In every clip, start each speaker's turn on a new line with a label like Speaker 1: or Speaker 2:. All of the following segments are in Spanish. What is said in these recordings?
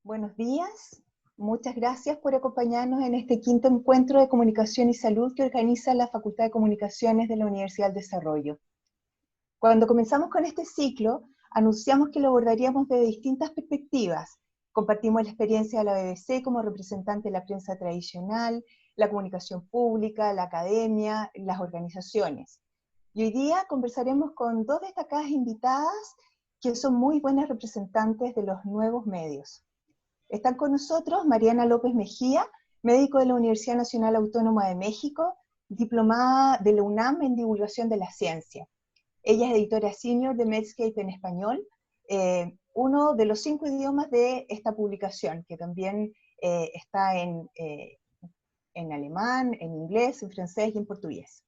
Speaker 1: Buenos días, muchas gracias por acompañarnos en este quinto encuentro de comunicación y salud que organiza la Facultad de Comunicaciones de la Universidad del Desarrollo. Cuando comenzamos con este ciclo, anunciamos que lo abordaríamos desde distintas perspectivas. Compartimos la experiencia de la BBC como representante de la prensa tradicional, la comunicación pública, la academia, las organizaciones. Y hoy día conversaremos con dos destacadas invitadas que son muy buenas representantes de los nuevos medios. Están con nosotros Mariana López Mejía, médico de la Universidad Nacional Autónoma de México, diplomada de la UNAM en divulgación de la ciencia. Ella es editora senior de Medscape en español, uno de los 5 idiomas de esta publicación, que también está en alemán, en inglés, en francés y en portugués.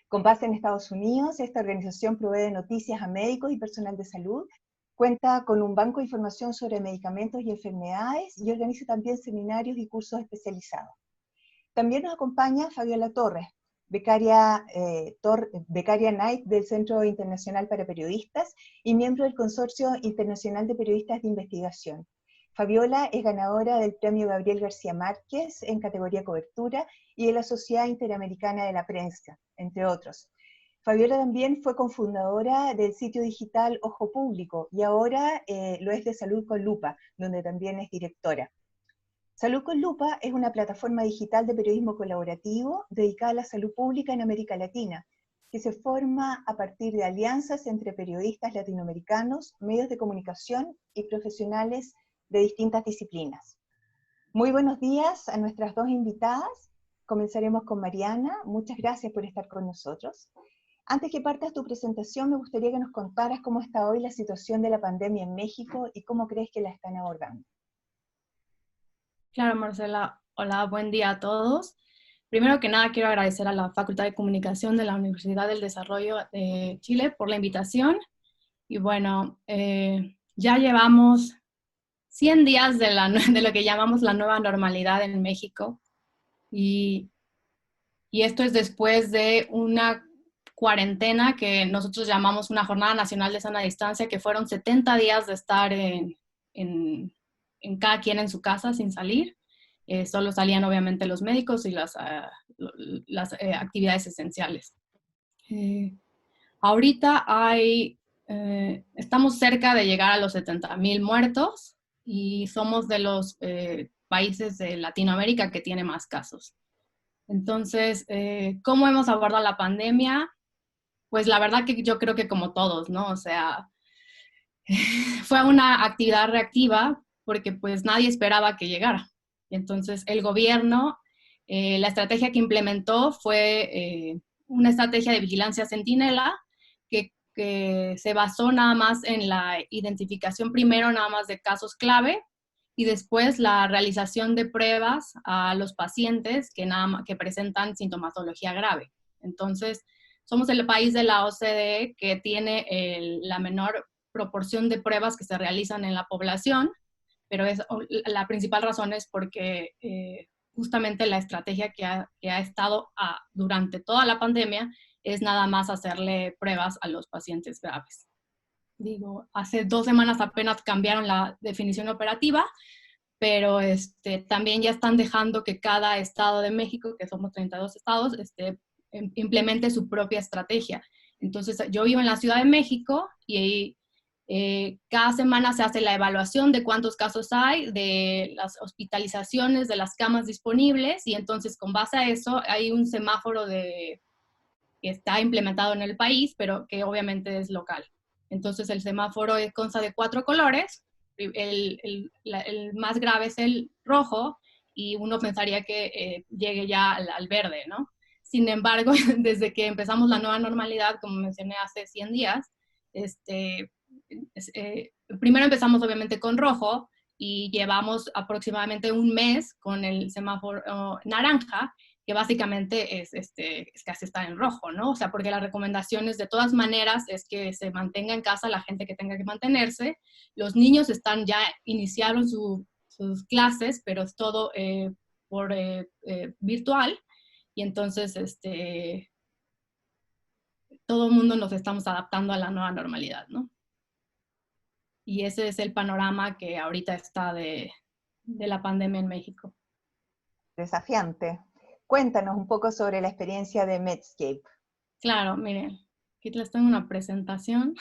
Speaker 1: Con base en Estados Unidos, esta organización provee noticias a médicos y personal de salud, cuenta con un banco de información sobre medicamentos y enfermedades y organiza también seminarios y cursos especializados. También nos acompaña Fabiola Torres, becaria Knight del Centro Internacional para Periodistas y miembro del Consorcio Internacional de Periodistas de Investigación. Fabiola es ganadora del Premio Gabriel García Márquez en categoría cobertura y de la Sociedad Interamericana de la Prensa, entre otros. Fabiola también fue cofundadora del sitio digital Ojo Público y ahora lo es de Salud con Lupa, donde también es directora. Salud con Lupa es una plataforma digital de periodismo colaborativo dedicada a la salud pública en América Latina, que se forma a partir de alianzas entre periodistas latinoamericanos, medios de comunicación y profesionales de distintas disciplinas. Muy buenos días a nuestras dos invitadas. Comenzaremos con Mariana. Muchas gracias por estar con nosotros. Antes que partas tu presentación, me gustaría que nos contaras cómo está hoy la situación de la pandemia en México y cómo crees que la están abordando.
Speaker 2: Claro, Marcela. Hola, buen día a todos. Primero que nada, quiero agradecer a la Facultad de Comunicación de la Universidad del Desarrollo de Chile por la invitación. Y bueno, ya llevamos 100 días de lo que llamamos la nueva normalidad en México. Y esto es después de una cuarentena que nosotros llamamos una Jornada Nacional de Sana Distancia, que fueron 70 días de estar en cada quien en su casa sin salir. Solo salían obviamente los médicos y las actividades esenciales. Ahorita estamos cerca de llegar a los 70,000 muertos y somos de los países de Latinoamérica que tiene más casos. Entonces, ¿cómo hemos abordado la pandemia? Pues la verdad que yo creo que como todos, ¿no? O sea, fue una actividad reactiva porque pues nadie esperaba que llegara. Entonces, el gobierno, la estrategia que implementó fue una estrategia de vigilancia centinela que se basó nada más en la identificación primero nada más de casos clave y después la realización de pruebas a los pacientes que presentan sintomatología grave. Entonces, somos el país de la OCDE que tiene la menor proporción de pruebas que se realizan en la población, pero la principal razón es porque justamente la estrategia que ha estado durante toda la pandemia es nada más hacerle pruebas a los pacientes graves. Digo, hace 2 semanas apenas cambiaron la definición operativa, pero también ya están dejando que cada estado de México, que somos 32 estados, implemente su propia estrategia. Entonces, yo vivo en la Ciudad de México y cada semana se hace la evaluación de cuántos casos hay, de las hospitalizaciones, de las camas disponibles, y entonces con base a eso hay un semáforo que está implementado en el país, pero que obviamente es local. Entonces el semáforo consta de 4 colores, el más grave es el rojo, y uno pensaría que llegue ya al verde, ¿no? Sin embargo, desde que empezamos la nueva normalidad, como mencioné hace 100 días, primero empezamos obviamente con rojo y llevamos aproximadamente un mes con el semáforo naranja, que básicamente es casi está en rojo, ¿no? O sea, porque las recomendaciones de todas maneras es que se mantenga en casa la gente que tenga que mantenerse. Los niños iniciaron sus clases, pero es todo por virtual, y entonces todo el mundo nos estamos adaptando a la nueva normalidad, ¿no? Y ese es el panorama que ahorita está de la pandemia en México.
Speaker 1: Desafiante. Cuéntanos un poco sobre la experiencia de Medscape.
Speaker 2: Claro, miren, aquí les tengo una presentación,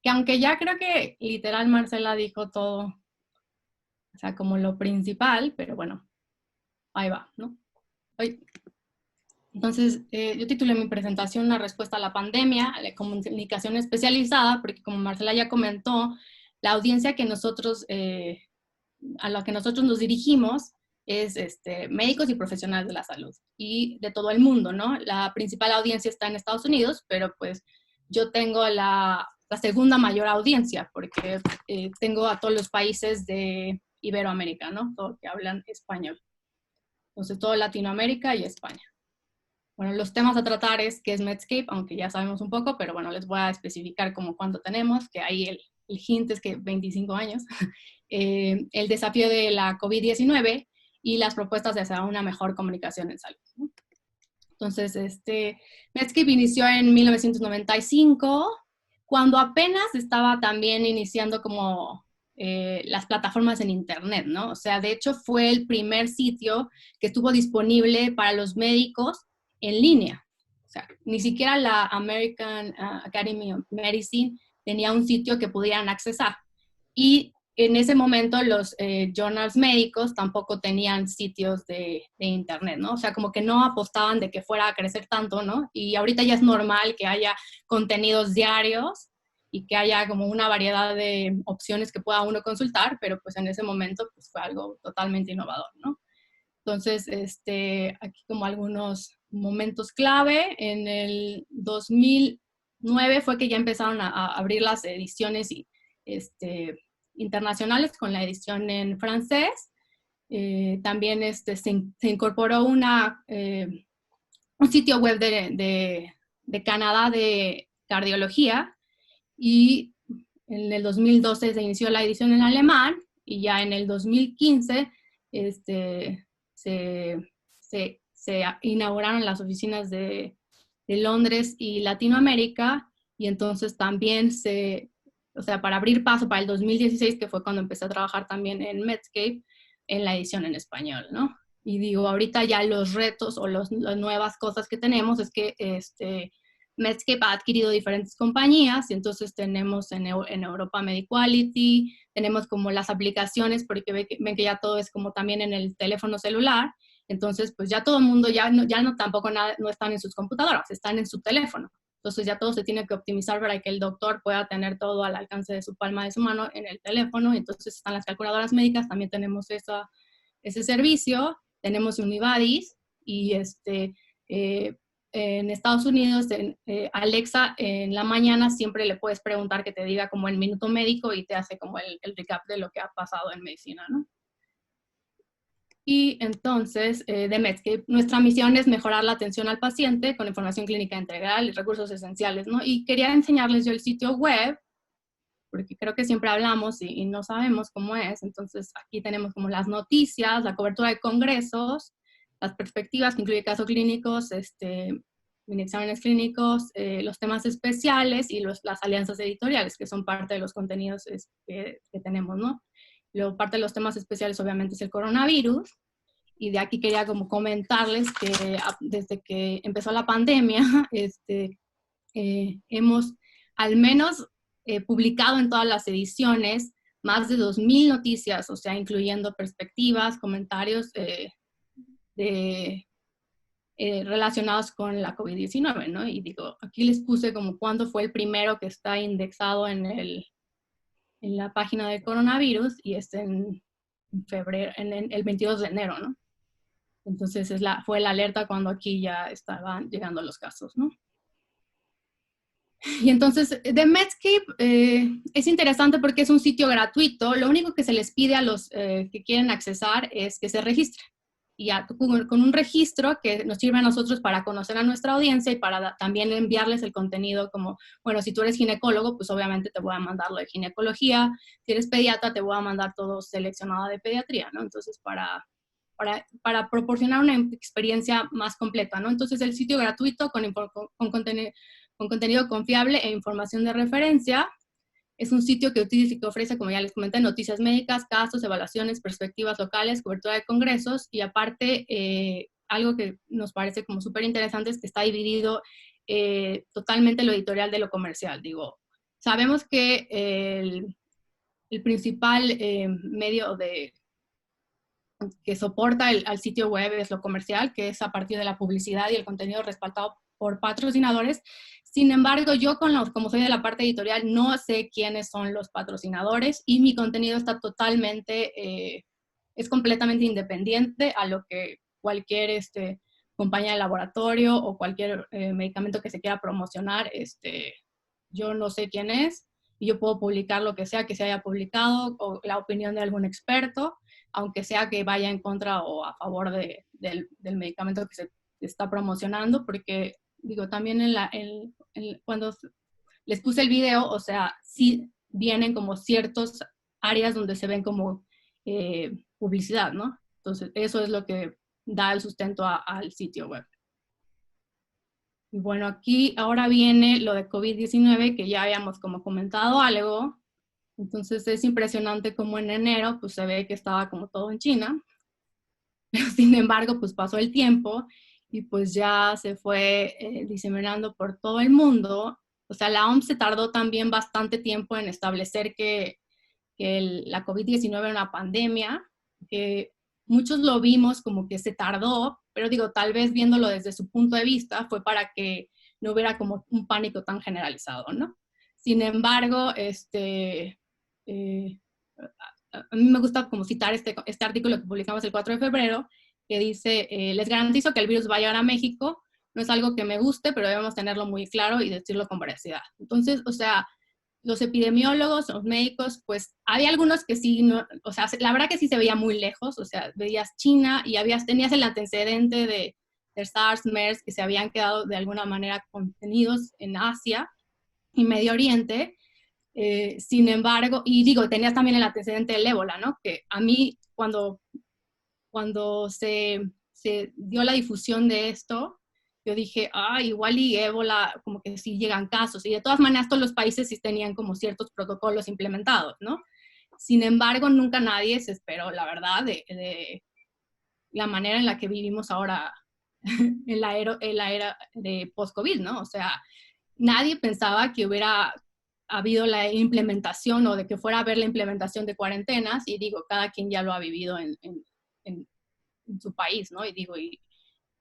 Speaker 2: que aunque ya creo que literal Marcela dijo todo, o sea, como lo principal, pero bueno, ahí va, ¿no? Entonces, yo titulé mi presentación Una respuesta a la pandemia, a la comunicación especializada, porque como Marcela ya comentó, la audiencia que nosotros, a la que nosotros nos dirigimos es médicos y profesionales de la salud y de todo el mundo, ¿no? La principal audiencia está en Estados Unidos, pero pues yo tengo la segunda mayor audiencia porque tengo a todos los países de Iberoamérica, ¿no? Todos que hablan español. Entonces, todo Latinoamérica y España. Bueno, los temas a tratar es qué es Medscape, aunque ya sabemos un poco, pero bueno, les voy a especificar como cuánto tenemos, que ahí el hint es que 25 años. El desafío de la COVID-19 y las propuestas de hacer una mejor comunicación en salud, ¿no? Entonces, Medscape inició en 1995, cuando apenas estaba también iniciando como las plataformas en Internet, ¿no? O sea, de hecho fue el primer sitio que estuvo disponible para los médicos en línea. O sea, ni siquiera la American Academy of Medicine tenía un sitio que pudieran accesar. Y en ese momento los journals médicos tampoco tenían sitios de internet, ¿no? O sea, como que no apostaban de que fuera a crecer tanto, ¿no? Y ahorita ya es normal que haya contenidos diarios y que haya como una variedad de opciones que pueda uno consultar, pero pues en ese momento pues fue algo totalmente innovador, ¿no? Entonces, aquí como algunos momentos clave, en el 2009 fue que ya empezaron a abrir las ediciones y internacionales con la edición en francés. También se incorporó un sitio web de Canadá de cardiología y en el 2012 se inició la edición en alemán y ya en el 2015 se inauguraron las oficinas de Londres y Latinoamérica y entonces también o sea, para abrir paso para el 2016, que fue cuando empecé a trabajar también en Medscape, en la edición en español, ¿no? Y digo, ahorita ya los retos o las nuevas cosas que tenemos es que Medscape ha adquirido diferentes compañías y entonces tenemos en Europa Mediquality, tenemos como las aplicaciones, porque ven que ya todo es como también en el teléfono celular, entonces pues ya todo el mundo ya no tampoco no están en sus computadoras, están en su teléfono. Entonces ya todo se tiene que optimizar para que el doctor pueda tener todo al alcance de su palma de su mano en el teléfono. Entonces están las calculadoras médicas, también tenemos ese servicio, tenemos Unibuddies y en Estados Unidos, Alexa en la mañana siempre le puedes preguntar que te diga como el minuto médico y te hace como el recap de lo que ha pasado en medicina, ¿no? Y entonces, de Medscape, nuestra misión es mejorar la atención al paciente con información clínica integral y recursos esenciales, ¿no? Y quería enseñarles yo el sitio web, porque creo que siempre hablamos y no sabemos cómo es. Entonces, aquí tenemos como las noticias, la cobertura de congresos, las perspectivas, que incluye casos clínicos, mini exámenes clínicos, los temas especiales y las alianzas editoriales, que son parte de los contenidos que tenemos, ¿no? Luego, parte de los temas especiales, obviamente, es el coronavirus. Y de aquí quería como comentarles que desde que empezó la pandemia, hemos al menos publicado en todas las ediciones más de 2,000 noticias, o sea, incluyendo perspectivas, comentarios relacionados con la COVID-19, ¿no? Y digo, aquí les puse como cuándo fue el primero que está indexado en la página del coronavirus y en febrero, en el 22 de enero, ¿no? Entonces fue la alerta cuando aquí ya estaban llegando los casos, ¿no? Y entonces, de Medscape es interesante porque es un sitio gratuito. Lo único que se les pide a los que quieren accesar es que se registren. Y ya, con un registro que nos sirve a nosotros para conocer a nuestra audiencia y para también enviarles el contenido como, bueno, si tú eres ginecólogo, pues obviamente te voy a mandar lo de ginecología. Si eres pediatra, te voy a mandar todo seleccionado de pediatría, ¿no? Entonces, para proporcionar una experiencia más completa, ¿no? Entonces, el sitio gratuito con contenido confiable e información de referencia. Es un sitio que utiliza y que ofrece, como ya les comenté, noticias médicas, casos, evaluaciones, perspectivas locales, cobertura de congresos, y aparte, algo que nos parece como súper interesante es que está dividido totalmente lo editorial de lo comercial. Digo, sabemos que el principal medio que soporta al sitio web es lo comercial, que es a partir de la publicidad y el contenido respaldado por patrocinadores. Sin embargo, yo como soy de la parte editorial, no sé quiénes son los patrocinadores y mi contenido está totalmente, es completamente independiente a lo que cualquier compañía de laboratorio o cualquier medicamento que se quiera promocionar, yo no sé quién es y yo puedo publicar lo que sea que se haya publicado o la opinión de algún experto, aunque sea que vaya en contra o a favor del medicamento que se está promocionando, porque digo, también cuando les puse el video, o sea, sí vienen como ciertas áreas donde se ven como publicidad, ¿no? Entonces, eso es lo que da el sustento al sitio web. Y bueno, aquí ahora viene lo de COVID-19, que ya habíamos como comentado algo. Entonces es impresionante como en enero pues se ve que estaba como todo en China, pero sin embargo pues pasó el tiempo y pues ya se fue diseminando por todo el mundo. O sea, la OMS se tardó también bastante tiempo en establecer que la COVID-19 era una pandemia, que muchos lo vimos como que se tardó, pero digo, tal vez viéndolo desde su punto de vista fue para que no hubiera como un pánico tan generalizado, ¿no? Sin embargo, a mí me gusta como citar este artículo que publicamos el 4 de febrero, que dice, les garantizo que el virus va a llegar a México, no es algo que me guste, pero debemos tenerlo muy claro y decirlo con veracidad. Entonces, o sea, los epidemiólogos, los médicos, pues había algunos que sí, no, o sea, la verdad que sí se veía muy lejos, o sea, veías China y tenías el antecedente de SARS, MERS, que se habían quedado de alguna manera contenidos en Asia y Medio Oriente. Sin embargo, y digo, tenías también el antecedente del ébola, ¿no? Que a mí, cuando se dio la difusión de esto, yo dije, igual y ébola, como que sí llegan casos. Y de todas maneras, todos los países sí tenían como ciertos protocolos implementados, ¿no? Sin embargo, nunca nadie se esperó, la verdad, de la manera en la que vivimos ahora en la era de post-COVID, ¿no? O sea, nadie pensaba que hubiera habido la implementación o de que fuera a haber la implementación de cuarentenas, y digo, cada quien ya lo ha vivido en su país, ¿no? Y digo, y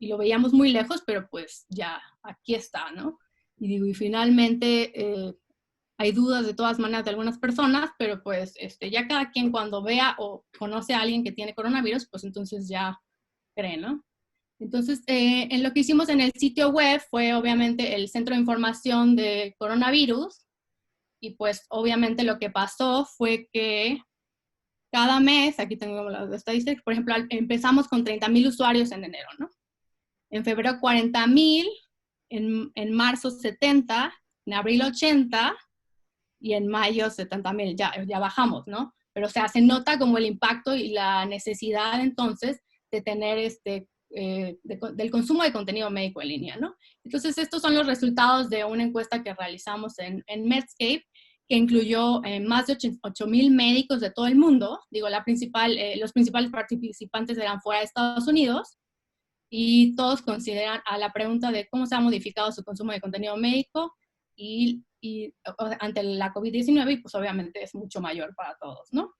Speaker 2: lo veíamos muy lejos, pero pues ya aquí está, ¿no? Y digo, y finalmente hay dudas de todas maneras de algunas personas, pero pues ya cada quien cuando vea o conoce a alguien que tiene coronavirus, pues entonces ya cree, ¿no? Entonces, en lo que hicimos en el sitio web fue obviamente el centro de información de coronavirus, y pues obviamente lo que pasó fue que cada mes, aquí tengo las estadísticas, por ejemplo, empezamos con 30,000 usuarios en enero, ¿no? En febrero 40,000, en marzo 70, en abril 80 y en mayo 70,000, ya bajamos, ¿no? Pero o sea, se nota como el impacto y la necesidad entonces de tener del consumo de contenido médico en línea, ¿no? Entonces estos son los resultados de una encuesta que realizamos en Medscape, que incluyó más de 8,000 médicos de todo el mundo. Digo, los principales participantes eran fuera de Estados Unidos, y todos consideran a la pregunta de cómo se ha modificado su consumo de contenido médico y ante la COVID-19, y pues obviamente es mucho mayor para todos, ¿no?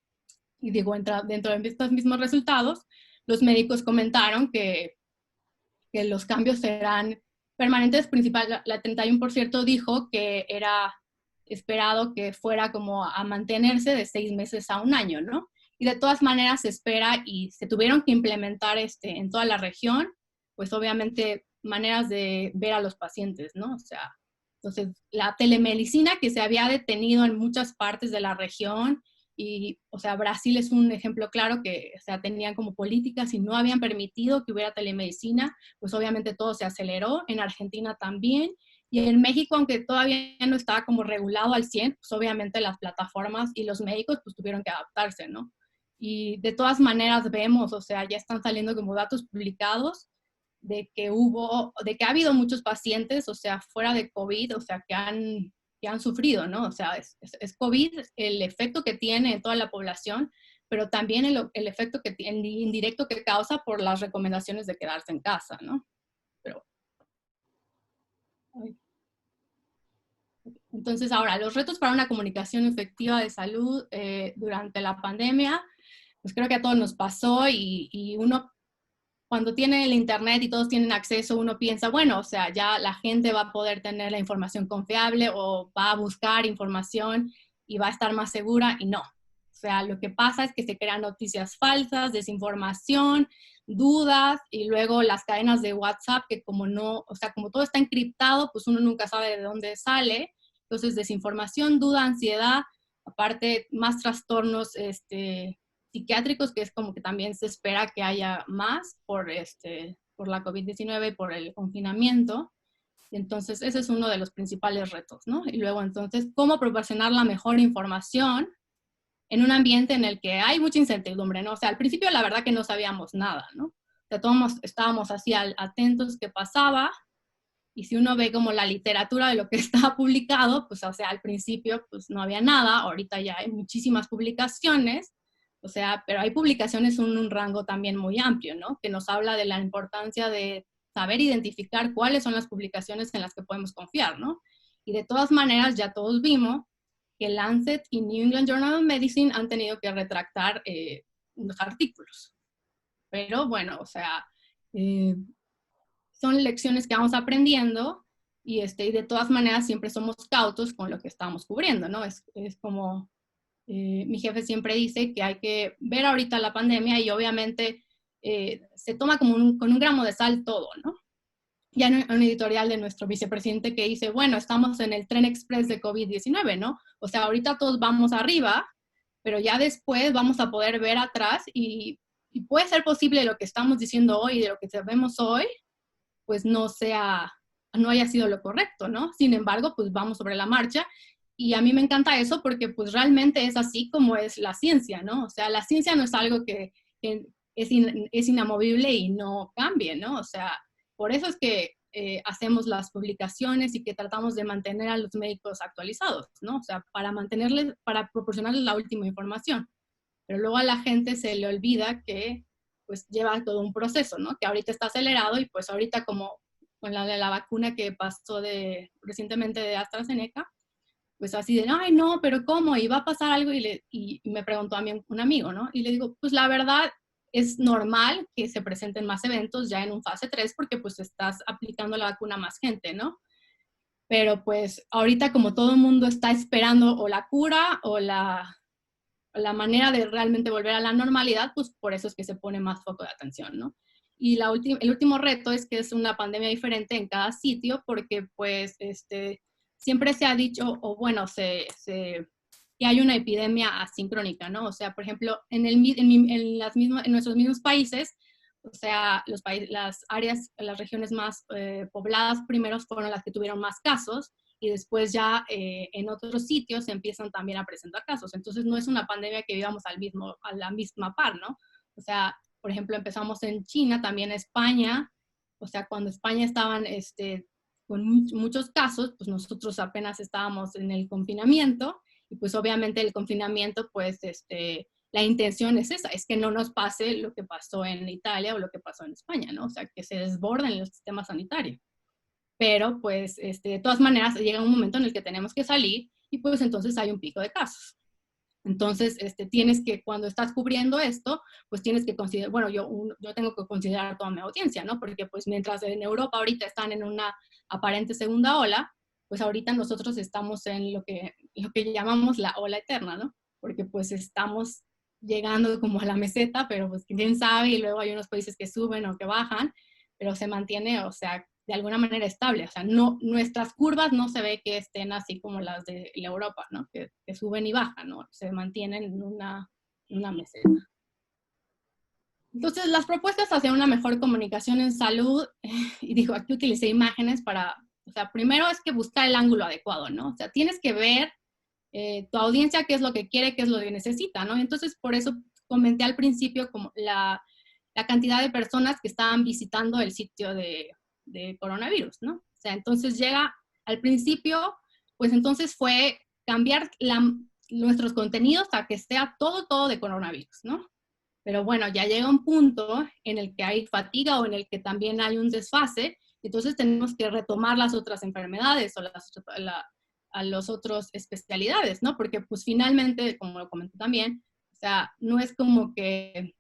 Speaker 2: Y digo, dentro de estos mismos resultados, los médicos comentaron que los cambios serán permanentes. La 31% dijo que era esperado que fuera como a mantenerse de 6 meses a un año, ¿no? Y de todas maneras se espera, y se tuvieron que implementar en toda la región, pues obviamente maneras de ver a los pacientes, ¿no? O sea, entonces la telemedicina que se había detenido en muchas partes de la región, y, o sea, Brasil es un ejemplo claro que, o sea, tenían como políticas y no habían permitido que hubiera telemedicina, pues obviamente todo se aceleró, en Argentina también, y en México, aunque todavía no estaba como regulado al 100, pues obviamente las plataformas y los médicos pues tuvieron que adaptarse, ¿no? Y de todas maneras vemos, o sea, ya están saliendo como datos publicados de que ha habido muchos pacientes, o sea, fuera de COVID, o sea, que han que han sufrido, ¿no? O sea, es COVID el efecto que tiene en toda la población, pero también el efecto el indirecto que causa por las recomendaciones de quedarse en casa, ¿no? Pero, entonces, ahora, los retos para una comunicación efectiva de salud durante la pandemia, pues creo que a todos nos pasó y uno, cuando tiene el internet y todos tienen acceso, uno piensa, bueno, o sea, ya la gente va a poder tener la información confiable o va a buscar información y va a estar más segura, y no. O sea, lo que pasa es que se crean noticias falsas, desinformación, dudas, y luego las cadenas de WhatsApp que como no, o sea, como todo está encriptado, pues uno nunca sabe de dónde sale. Entonces, desinformación, duda, ansiedad, aparte más trastornos psiquiátricos, que es como que también se espera que haya más por la COVID-19 y por el confinamiento. Entonces, ese es uno de los principales retos, ¿no? Y luego, entonces, ¿cómo proporcionar la mejor información en un ambiente en el que hay mucha incertidumbre, ¿no? O sea, al principio la verdad que no sabíamos nada, ¿no? O sea, todos estábamos así atentos qué pasaba, y si uno ve como la literatura de lo que está publicado, pues, o sea, al principio pues no había nada, ahorita ya hay muchísimas publicaciones, o sea, pero hay publicaciones en un rango también muy amplio, ¿no? Que nos habla de la importancia de saber identificar cuáles son las publicaciones en las que podemos confiar, ¿no? Y de todas maneras, ya todos vimos que Lancet y New England Journal of Medicine han tenido que retractar unos artículos. Pero bueno, o sea, son lecciones que vamos aprendiendo y de todas maneras siempre somos cautos con lo que estamos cubriendo, ¿no? Es como mi jefe siempre dice que hay que ver ahorita la pandemia y obviamente se toma como con un gramo de sal todo, ¿no? Ya en un editorial de nuestro vicepresidente que dice, bueno, estamos en el tren express de COVID-19, ¿no? O sea, ahorita todos vamos arriba, pero ya después vamos a poder ver atrás y puede ser posible lo que estamos diciendo hoy y de lo que sabemos hoy, pues no haya sido lo correcto, ¿no? Sin embargo, pues vamos sobre la marcha y a mí me encanta eso porque pues realmente es así como es la ciencia, ¿no? O sea, la ciencia no es algo que es inamovible y no cambie, ¿no? O sea, por eso es que hacemos las publicaciones y que tratamos de mantener a los médicos actualizados, ¿no? O sea, para proporcionarles la última información. Pero luego a la gente se le olvida que pues lleva todo un proceso, ¿no? Que ahorita está acelerado y pues ahorita como con la vacuna que pasó recientemente de AstraZeneca, pues así de, ay, no, pero ¿cómo? ¿Y va a pasar algo? Y me preguntó a mí un amigo, ¿no? Y le digo, pues la verdad es normal que se presenten más eventos ya en un fase 3 porque pues estás aplicando la vacuna a más gente, ¿no? Pero pues ahorita como todo el mundo está esperando o la cura o la manera de realmente volver a la normalidad, pues por eso es que se pone más foco de atención, ¿no? Y el último reto es que es una pandemia diferente en cada sitio porque pues siempre se ha dicho, o bueno, que hay una epidemia asincrónica, ¿no? O sea, por ejemplo, en nuestros mismos países, o sea, las regiones más pobladas primero fueron las que tuvieron más casos, y después ya en otros sitios se empiezan también a presentar casos. Entonces no es una pandemia que vivamos a la misma par, ¿no? O sea, por ejemplo, empezamos en China, también España, o sea, cuando España estaban con muchos casos, pues nosotros apenas estábamos en el confinamiento, y pues obviamente el confinamiento, pues la intención es esa, es que no nos pase lo que pasó en Italia o lo que pasó en España, ¿no? O sea, que se desborden los sistemas sanitarios. Pero pues de todas maneras llega un momento en el que tenemos que salir y pues entonces hay un pico de casos. Entonces, tienes que, cuando estás cubriendo esto, pues tienes que considerar, bueno, yo tengo que considerar toda mi audiencia, ¿no? Porque pues mientras en Europa ahorita están en una aparente segunda ola, pues ahorita nosotros estamos en lo que llamamos la ola eterna, ¿no? Porque pues estamos llegando como a la meseta, pero pues quién sabe, y luego hay unos países que suben o que bajan, pero se mantiene, o sea, de alguna manera estable. O sea, no, nuestras curvas no se ve que estén así como las de la Europa, ¿no? Que suben y bajan, ¿no? Se mantienen en una meseta. Entonces, las propuestas hacia una mejor comunicación en salud, y digo, aquí utilicé imágenes o sea, primero es que buscar el ángulo adecuado, ¿no? O sea, tienes que ver tu audiencia qué es lo que quiere, qué es lo que necesita, ¿no? Entonces, por eso comenté al principio como la cantidad de personas que estaban visitando el sitio de coronavirus, ¿no? O sea, entonces llega al principio pues entonces fue cambiar nuestros contenidos a que sea todo de coronavirus, ¿no? Pero bueno, ya llega un punto en el que hay fatiga o en el que también hay un desfase, entonces tenemos que retomar las otras enfermedades o a las otras especialidades, ¿no? Porque pues finalmente, como lo comenté también, o sea, no es como que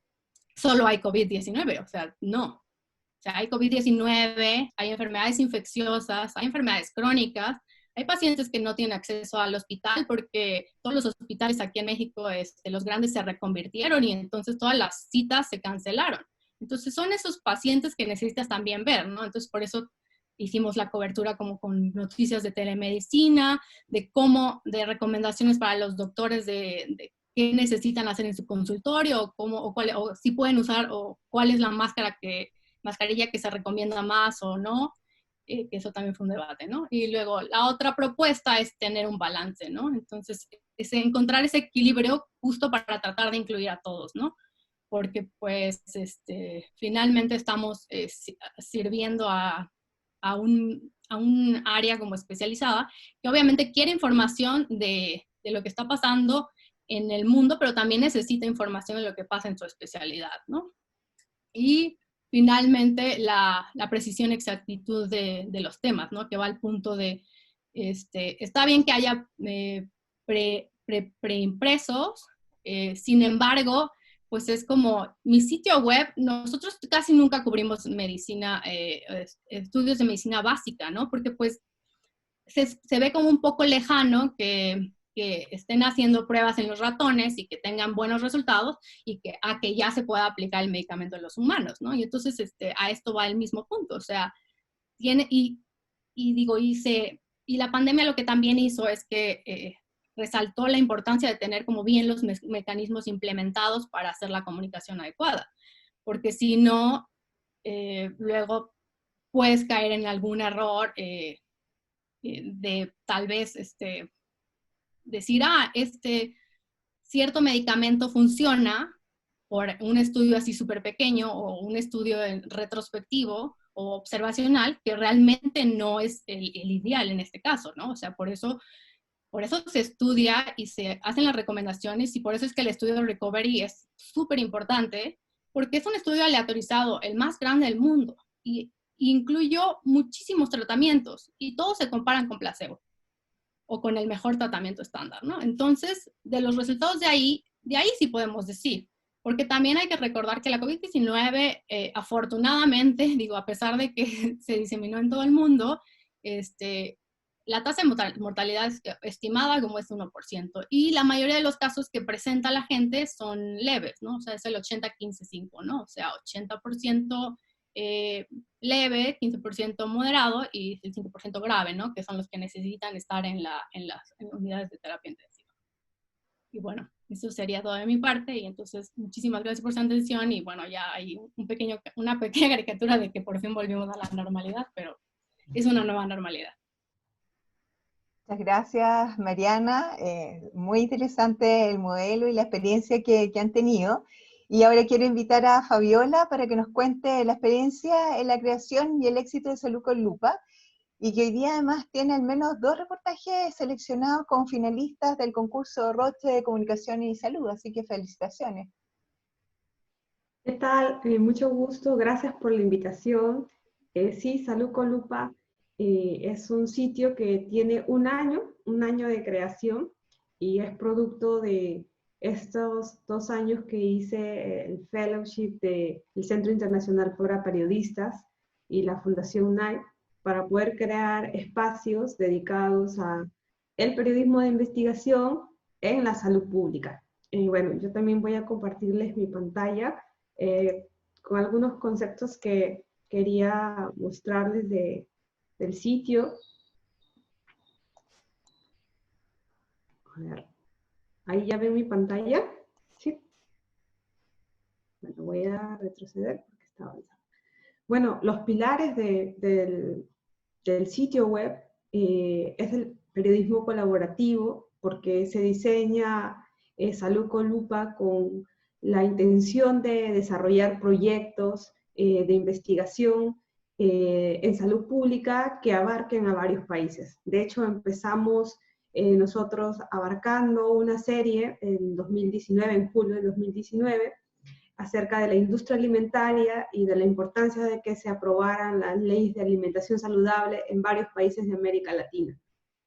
Speaker 2: solo hay COVID-19, o sea, no. O sea, hay COVID-19, hay enfermedades infecciosas, hay enfermedades crónicas, hay pacientes que no tienen acceso al hospital porque todos los hospitales aquí en México, los grandes se reconvirtieron y entonces todas las citas se cancelaron. Entonces son esos pacientes que necesitas también ver, ¿no? Entonces por eso hicimos la cobertura como con noticias de telemedicina, de recomendaciones para los doctores de qué necesitan hacer en su consultorio, o si pueden usar, o cuál es la mascarilla que se recomienda más o no, que eso también fue un debate, ¿no? Y luego la otra propuesta es tener un balance, ¿no? Entonces, es encontrar ese equilibrio justo para tratar de incluir a todos, ¿no? Porque pues finalmente estamos sirviendo a un área como especializada que obviamente quiere información de lo que está pasando en el mundo, pero también necesita información de lo que pasa en su especialidad, ¿no? Y finalmente la precisión y exactitud de los temas, ¿no? Que va al punto de, está bien que haya preimpresos, sin embargo, pues es como mi sitio web, nosotros casi nunca cubrimos medicina, estudios de medicina básica, ¿no? Porque pues se ve como un poco lejano que estén haciendo pruebas en los ratones y que tengan buenos resultados y que ya se pueda aplicar el medicamento en los humanos, ¿no? Y entonces a esto va el mismo punto, o sea, y la pandemia lo que también hizo es que resaltó la importancia de tener como bien los mecanismos implementados para hacer la comunicación adecuada, porque si no, luego puedes caer en algún error de tal vez decir, cierto medicamento funciona por un estudio así súper pequeño o un estudio retrospectivo o observacional que realmente no es el ideal en este caso, ¿no? O sea, por eso se estudia y se hacen las recomendaciones y por eso es que el estudio de recovery es súper importante porque es un estudio aleatorizado, el más grande del mundo y incluyó muchísimos tratamientos y todos se comparan con placebo o con el mejor tratamiento estándar, ¿no? Entonces, de los resultados de ahí sí podemos decir, porque también hay que recordar que la COVID-19, afortunadamente, digo, a pesar de que se diseminó en todo el mundo, la tasa de mortalidad estimada como es 1%, y la mayoría de los casos que presenta la gente son leves, ¿no? O sea, es el 80-15-5, ¿no? O sea, 80% leve, 15% moderado y el 5% grave, ¿no? Que son los que necesitan estar en las unidades de terapia intensiva. Y bueno, eso sería todo de mi parte y entonces muchísimas gracias por su atención y bueno, ya hay una pequeña caricatura de que por fin volvimos a la normalidad, pero es una nueva normalidad.
Speaker 1: Muchas gracias, Mariana. Muy interesante el modelo y la experiencia que han tenido. Y ahora quiero invitar a Fabiola para que nos cuente la experiencia en la creación y el éxito de Salud con Lupa, y que hoy día además tiene al menos 2 reportajes seleccionados como finalistas del concurso Roche de Comunicación y Salud, así que felicitaciones.
Speaker 3: ¿Qué tal? Mucho gusto, gracias por la invitación. Sí, Salud con Lupa es un sitio que tiene un año de creación y es producto de estos 2 años que hice el fellowship del Centro Internacional para Periodistas y la Fundación UNAID para poder crear espacios dedicados a el periodismo de investigación en la salud pública. Bueno, yo también voy a compartirles mi pantalla con algunos conceptos que quería mostrarles del sitio. A ver, ahí ya ven mi pantalla. ¿Sí? Bueno, voy a retroceder porque está avanzando. Bueno, los pilares del sitio web es el periodismo colaborativo, porque se diseña Salud con Lupa con la intención de desarrollar proyectos de investigación en salud pública que abarquen a varios países. De hecho, empezamos nosotros abarcando una serie en 2019, en julio de 2019, acerca de la industria alimentaria y de la importancia de que se aprobaran las leyes de alimentación saludable en varios países de América Latina.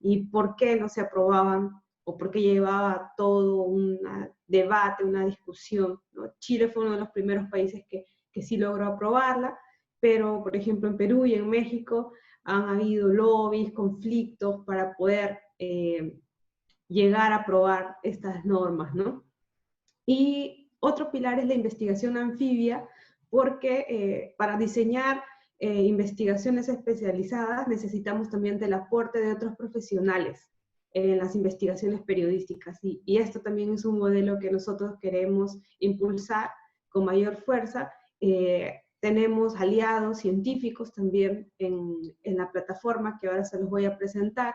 Speaker 3: Y por qué no se aprobaban, o por qué llevaba todo un debate, una discusión, ¿no? Chile fue uno de los primeros países que sí logró aprobarla, pero por ejemplo en Perú y en México han habido lobbies, conflictos para poder llegar a aprobar estas normas, ¿no? Y otro pilar es la investigación anfibia, porque para diseñar investigaciones especializadas necesitamos también del aporte de otros profesionales en las investigaciones periodísticas. Y esto también es un modelo que nosotros queremos impulsar con mayor fuerza. Tenemos aliados científicos también en la plataforma que ahora se los voy a presentar.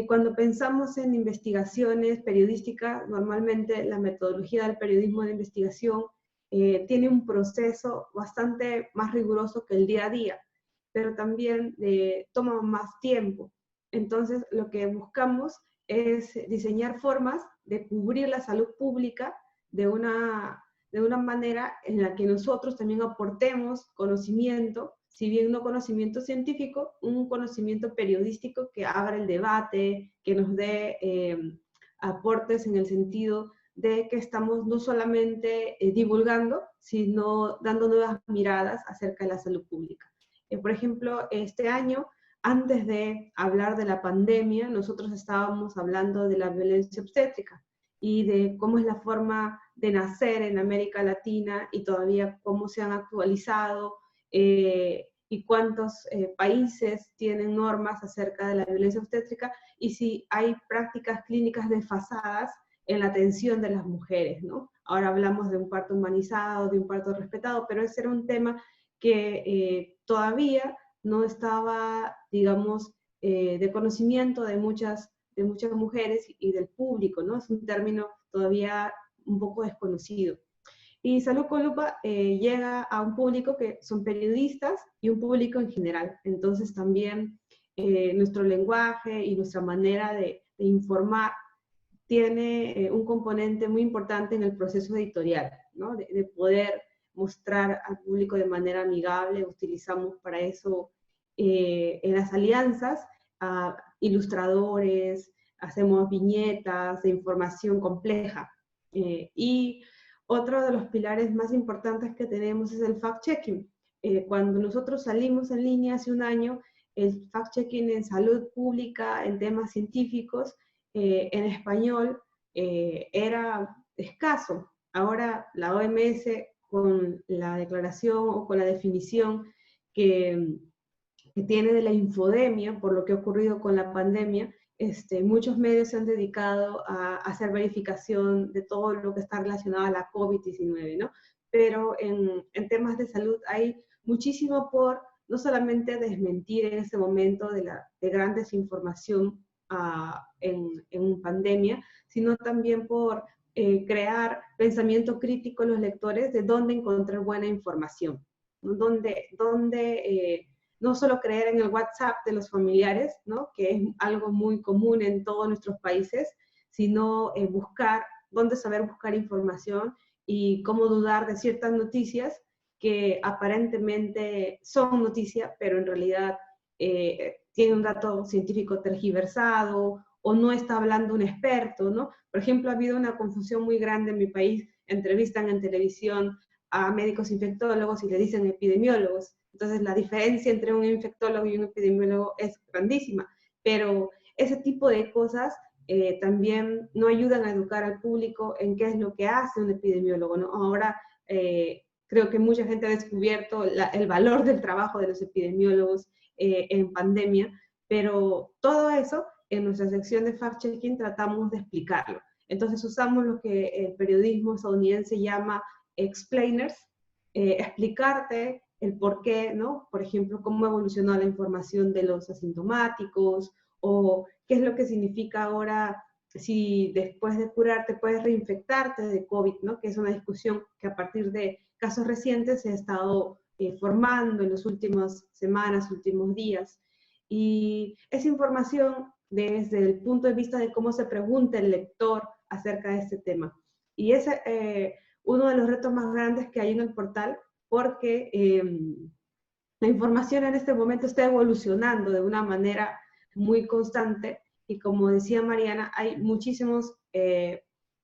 Speaker 3: Cuando pensamos en investigaciones periodísticas, normalmente la metodología del periodismo de investigación tiene un proceso bastante más riguroso que el día a día, pero también toma más tiempo. Entonces, lo que buscamos es diseñar formas de cubrir la salud pública de una manera en la que nosotros también aportemos conocimiento, si bien no conocimiento científico, un conocimiento periodístico que abra el debate, que nos dé aportes en el sentido de que estamos no solamente divulgando, sino dando nuevas miradas acerca de la salud pública. Por ejemplo, este año, antes de hablar de la pandemia, nosotros estábamos hablando de la violencia obstétrica y de cómo es la forma de nacer en América Latina y todavía cómo se han actualizado y cuántos países tienen normas acerca de la violencia obstétrica y si hay prácticas clínicas desfasadas en la atención de las mujeres, ¿no? Ahora hablamos de un parto humanizado, de un parto respetado, pero ese era un tema que todavía no estaba, digamos, de conocimiento de muchas mujeres y del público, ¿no? Es un término todavía un poco desconocido. Y Salud con Lupa llega a un público que son periodistas y un público en general. Entonces también nuestro lenguaje y nuestra manera de informar tiene un componente muy importante en el proceso editorial, ¿no? De poder mostrar al público de manera amigable. Utilizamos para eso en las alianzas a ilustradores, hacemos viñetas de información compleja. Y otro de los pilares más importantes que tenemos es el fact-checking. Cuando nosotros salimos en línea hace un año, el fact-checking en salud pública, en temas científicos, en español, era escaso. Ahora la OMS, con la declaración o con la definición que tiene de la infodemia, por lo que ha ocurrido con la pandemia, muchos medios se han dedicado a hacer verificación de todo lo que está relacionado a la COVID-19, ¿no? Pero en temas de salud hay muchísimo por no solamente desmentir en ese momento de gran desinformación en pandemia, sino también por crear pensamiento crítico en los lectores de dónde encontrar buena información, ¿no? Dónde no solo creer en el WhatsApp de los familiares, ¿no? Que es algo muy común en todos nuestros países, sino buscar dónde saber buscar información y cómo dudar de ciertas noticias que aparentemente son noticias, pero en realidad tiene un dato científico tergiversado o no está hablando un experto, ¿no? Por ejemplo, ha habido una confusión muy grande en mi país, entrevistan en televisión a médicos infectólogos y le dicen epidemiólogos. Entonces, la diferencia entre un infectólogo y un epidemiólogo es grandísima, pero ese tipo de cosas también no ayudan a educar al público en qué es lo que hace un epidemiólogo, ¿no? Ahora creo que mucha gente ha descubierto el valor del trabajo de los epidemiólogos en pandemia, pero todo eso en nuestra sección de fact-checking tratamos de explicarlo. Entonces usamos lo que el periodismo estadounidense llama explainers, explicarte el por qué, ¿no? Por ejemplo, cómo evolucionó la información de los asintomáticos, o qué es lo que significa ahora si después de curarte puedes reinfectarte de COVID, ¿no? Que es una discusión que a partir de casos recientes se ha estado formando en las últimas semanas, últimos días. Y esa información desde el punto de vista de cómo se pregunta el lector acerca de este tema. Y es uno de los retos más grandes que hay en el portal, porque la información en este momento está evolucionando de una manera muy constante, y como decía Mariana, hay muchísimos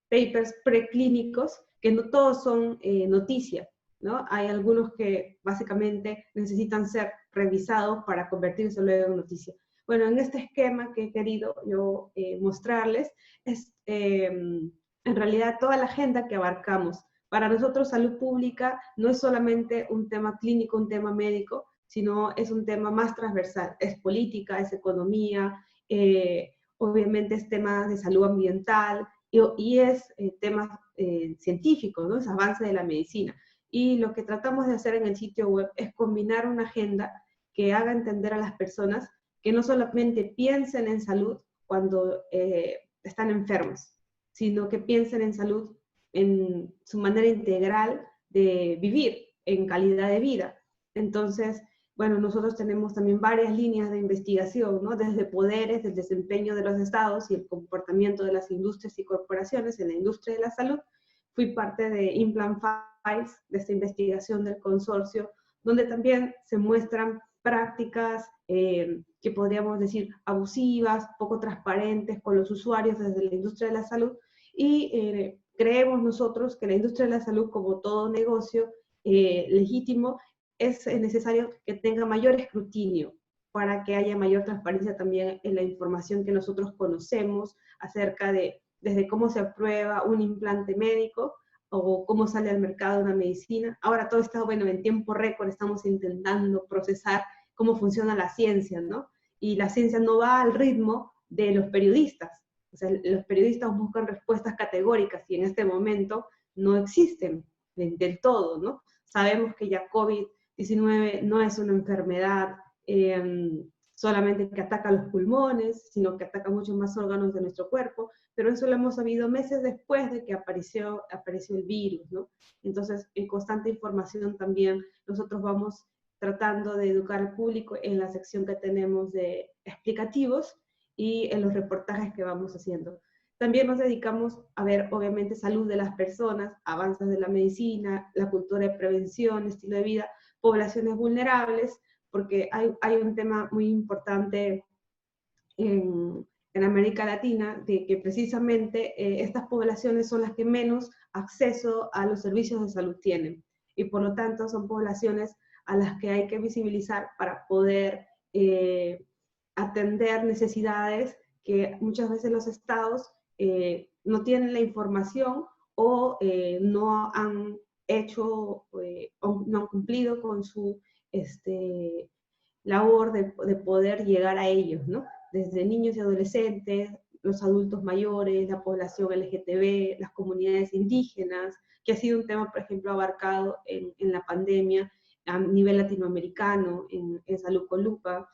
Speaker 3: papers preclínicos que no todos son noticia, ¿no? Hay algunos que básicamente necesitan ser revisados para convertirse luego en noticia. Bueno, en este esquema que he querido yo mostrarles es en realidad toda la agenda que abarcamos. Para nosotros salud pública no es solamente un tema clínico, un tema médico, sino es un tema más transversal. Es política, es economía, obviamente es tema de salud ambiental y es temas científicos, ¿no? Es avance de la medicina. Y lo que tratamos de hacer en el sitio web es combinar una agenda que haga entender a las personas que no solamente piensen en salud cuando están enfermos, sino que piensen en salud en su manera integral de vivir, en calidad de vida. Entonces, bueno, nosotros tenemos también varias líneas de investigación, ¿no? Desde poderes, el desempeño de los estados y el comportamiento de las industrias y corporaciones en la industria de la salud. Fui parte de Implant Files, de esta investigación del consorcio, donde también se muestran prácticas que podríamos decir abusivas, poco transparentes con los usuarios desde la industria de la salud, y creemos nosotros que la industria de la salud, como todo negocio legítimo, es necesario que tenga mayor escrutinio para que haya mayor transparencia también en la información que nosotros conocemos acerca de desde cómo se aprueba un implante médico o cómo sale al mercado una medicina. Ahora todo está, bueno, en tiempo récord estamos intentando procesar cómo funciona la ciencia, ¿no? Y la ciencia no va al ritmo de los periodistas. O sea, los periodistas buscan respuestas categóricas y en este momento no existen del todo, ¿no? Sabemos que ya COVID-19 no es una enfermedad solamente que ataca los pulmones, sino que ataca muchos más órganos de nuestro cuerpo, pero eso lo hemos sabido meses después de que apareció el virus, ¿no? Entonces, en constante información también nosotros vamos tratando de educar al público en la sección que tenemos de explicativos y en los reportajes que vamos haciendo. También nos dedicamos a ver, obviamente, salud de las personas, avances de la medicina, la cultura de prevención, estilo de vida, poblaciones vulnerables, porque hay un tema muy importante en América Latina, de que precisamente estas poblaciones son las que menos acceso a los servicios de salud tienen, y por lo tanto son poblaciones a las que hay que visibilizar para poder atender necesidades que muchas veces los estados no tienen la información o no han hecho o no han cumplido con su labor de poder llegar a ellos, ¿no? Desde niños y adolescentes, los adultos mayores, la población LGTB, las comunidades indígenas, que ha sido un tema, por ejemplo, abarcado en la pandemia a nivel latinoamericano, en Salud con Lupa,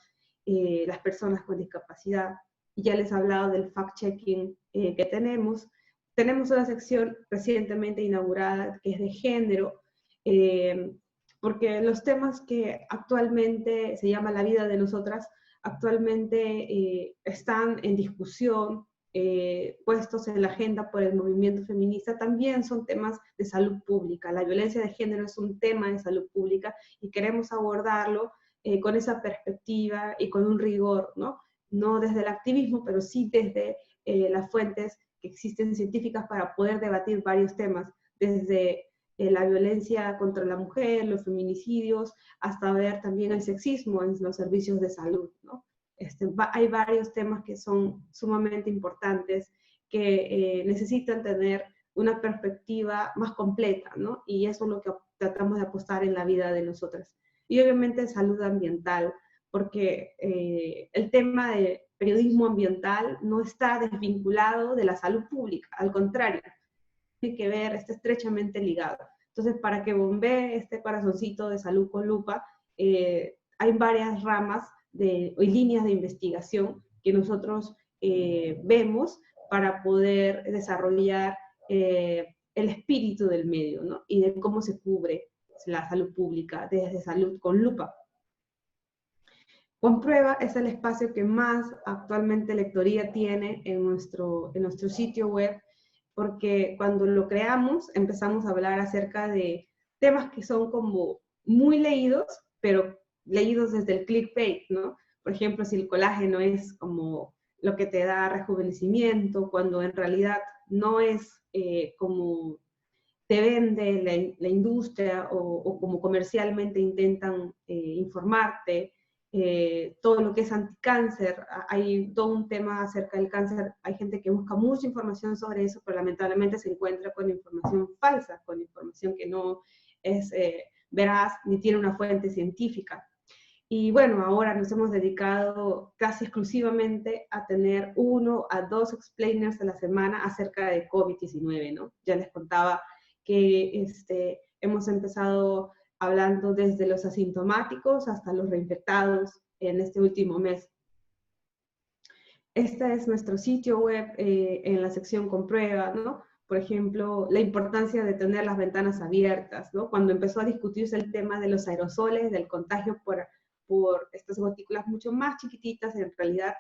Speaker 3: las personas con discapacidad. Y ya les he hablado del fact-checking que tenemos. Tenemos una sección recientemente inaugurada que es de género, porque los temas que actualmente se llama la vida de nosotras, actualmente están en discusión, puestos en la agenda por el movimiento feminista, también son temas de salud pública. La violencia de género es un tema de salud pública y queremos abordarlo con esa perspectiva y con un rigor, ¿no? No desde el activismo, pero sí desde las fuentes que existen científicas para poder debatir varios temas, desde la violencia contra la mujer, los feminicidios, hasta ver también el sexismo en los servicios de salud, ¿no? Hay varios temas que son sumamente importantes, que necesitan tener una perspectiva más completa, ¿no? Y eso es lo que tratamos de apostar en la vida de nosotras. Y obviamente salud ambiental, porque el tema de periodismo ambiental no está desvinculado de la salud pública, al contrario, tiene que ver, está estrechamente ligado. Entonces, para que bombee este corazoncito de Salud con Lupa, hay varias ramas y líneas de investigación que nosotros vemos para poder desarrollar el espíritu del medio, ¿no? Y de cómo se cubre la salud pública, desde Salud con Lupa. Comprueba es el espacio que más actualmente lectoría tiene en nuestro sitio web, porque cuando lo creamos empezamos a hablar acerca de temas que son como muy leídos, pero leídos desde el clickbait, ¿no? Por ejemplo, si el colágeno es como lo que te da rejuvenecimiento, cuando en realidad no es como te vende la industria o como comercialmente intentan informarte. Todo lo que es anticáncer, hay todo un tema acerca del cáncer, hay gente que busca mucha información sobre eso, pero lamentablemente se encuentra con información falsa, con información que no es veraz ni tiene una fuente científica. Y bueno, ahora nos hemos dedicado casi exclusivamente a tener 1 a 2 explainers a la semana acerca de COVID-19, ¿no? Ya les contaba que hemos empezado hablando desde los asintomáticos hasta los reinfectados en este último mes. Este es nuestro sitio web en la sección comprueba, ¿no? Por ejemplo, la importancia de tener las ventanas abiertas, ¿no? Cuando empezó a discutirse el tema de los aerosoles, del contagio por estas gotículas mucho más chiquititas, en realidad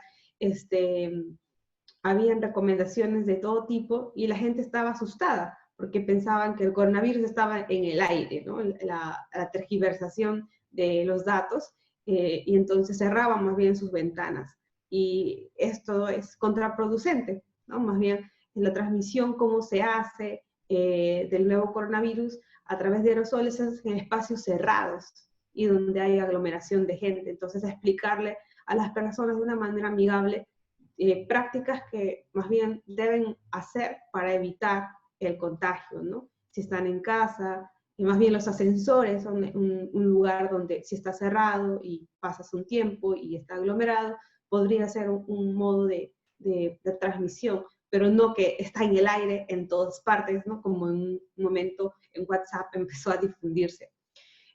Speaker 3: habían recomendaciones de todo tipo y la gente estaba asustada porque pensaban que el coronavirus estaba en el aire, ¿no? La tergiversación de los datos, y entonces cerraban más bien sus ventanas. Y esto es contraproducente, ¿no? Más bien la transmisión, cómo se hace del nuevo coronavirus a través de aerosoles en espacios cerrados y donde hay aglomeración de gente. Entonces, explicarle a las personas de una manera amigable prácticas que más bien deben hacer para evitar el contagio, ¿no? Si están en casa, y más bien los ascensores son un lugar donde si está cerrado y pasas un tiempo y está aglomerado, podría ser un modo de transmisión, pero no que está en el aire en todas partes, ¿no? Como en un momento en WhatsApp empezó a difundirse.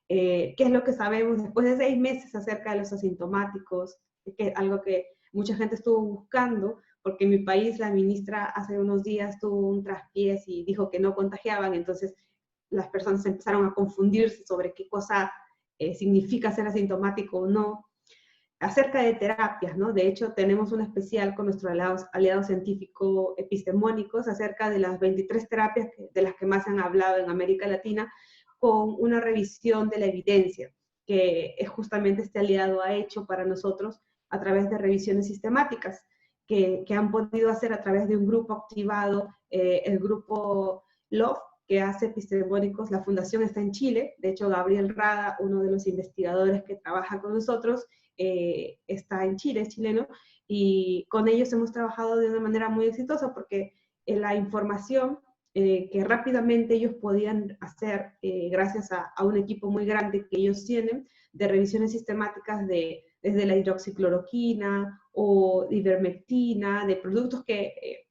Speaker 3: ¿Qué es lo que sabemos después de 6 meses acerca de los asintomáticos? Que es algo que mucha gente estuvo buscando, porque en mi país la ministra hace unos días tuvo un traspiés y dijo que no contagiaban, entonces las personas empezaron a confundirse sobre qué cosa significa ser asintomático o no. Acerca de terapias, ¿no? De hecho, tenemos un especial con nuestros aliados científicos epistemónicos acerca de las 23 terapias de las que más se han hablado en América Latina, con una revisión de la evidencia, que es justamente este aliado ha hecho para nosotros a través de revisiones sistemáticas, que han podido hacer a través de un grupo activado, el grupo LOVE, que hace epistemónicos. La fundación está en Chile, de hecho Gabriel Rada, uno de los investigadores que trabaja con nosotros, está en Chile, es chileno, y con ellos hemos trabajado de una manera muy exitosa porque la información que rápidamente ellos podían hacer gracias a un equipo muy grande que ellos tienen de revisiones sistemáticas desde la hidroxicloroquina o ivermectina, de productos que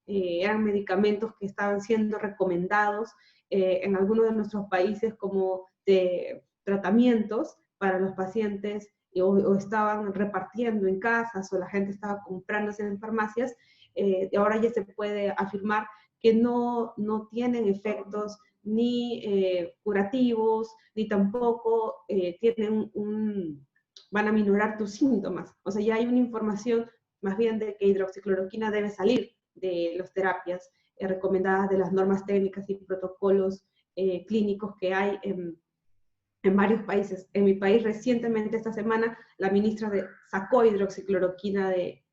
Speaker 3: eran medicamentos que estaban siendo recomendados en algunos de nuestros países como de tratamientos para los pacientes o estaban repartiendo en casas o la gente estaba comprándose en farmacias, ahora ya se puede afirmar que no tienen efectos ni curativos, ni tampoco van a minorar tus síntomas. O sea, ya hay una información más bien de que hidroxicloroquina debe salir de las terapias recomendadas de las normas técnicas y protocolos clínicos que hay en varios países. En mi país recientemente, esta semana, la ministra sacó hidroxicloroquina de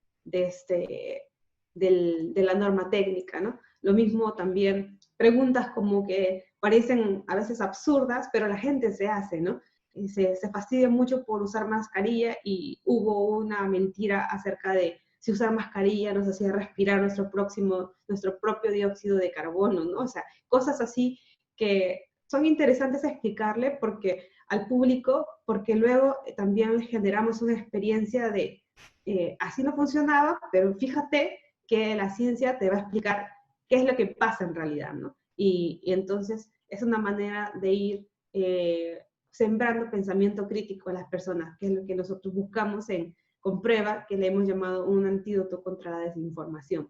Speaker 3: la norma técnica, ¿no? Lo mismo también, preguntas como que parecen a veces absurdas, pero la gente se hace, ¿no? Se fastidia mucho por usar mascarilla y hubo una mentira acerca de si usar mascarilla nos hacía respirar nuestro propio dióxido de carbono, ¿no? O sea, cosas así que son interesantes explicarle al público, porque luego también les generamos una experiencia de así no funcionaba, pero fíjate que la ciencia te va a explicar qué es lo que pasa en realidad, ¿no? Y entonces es una manera de ir sembrando pensamiento crítico a las personas, que es lo que nosotros buscamos con prueba, que le hemos llamado un antídoto contra la desinformación.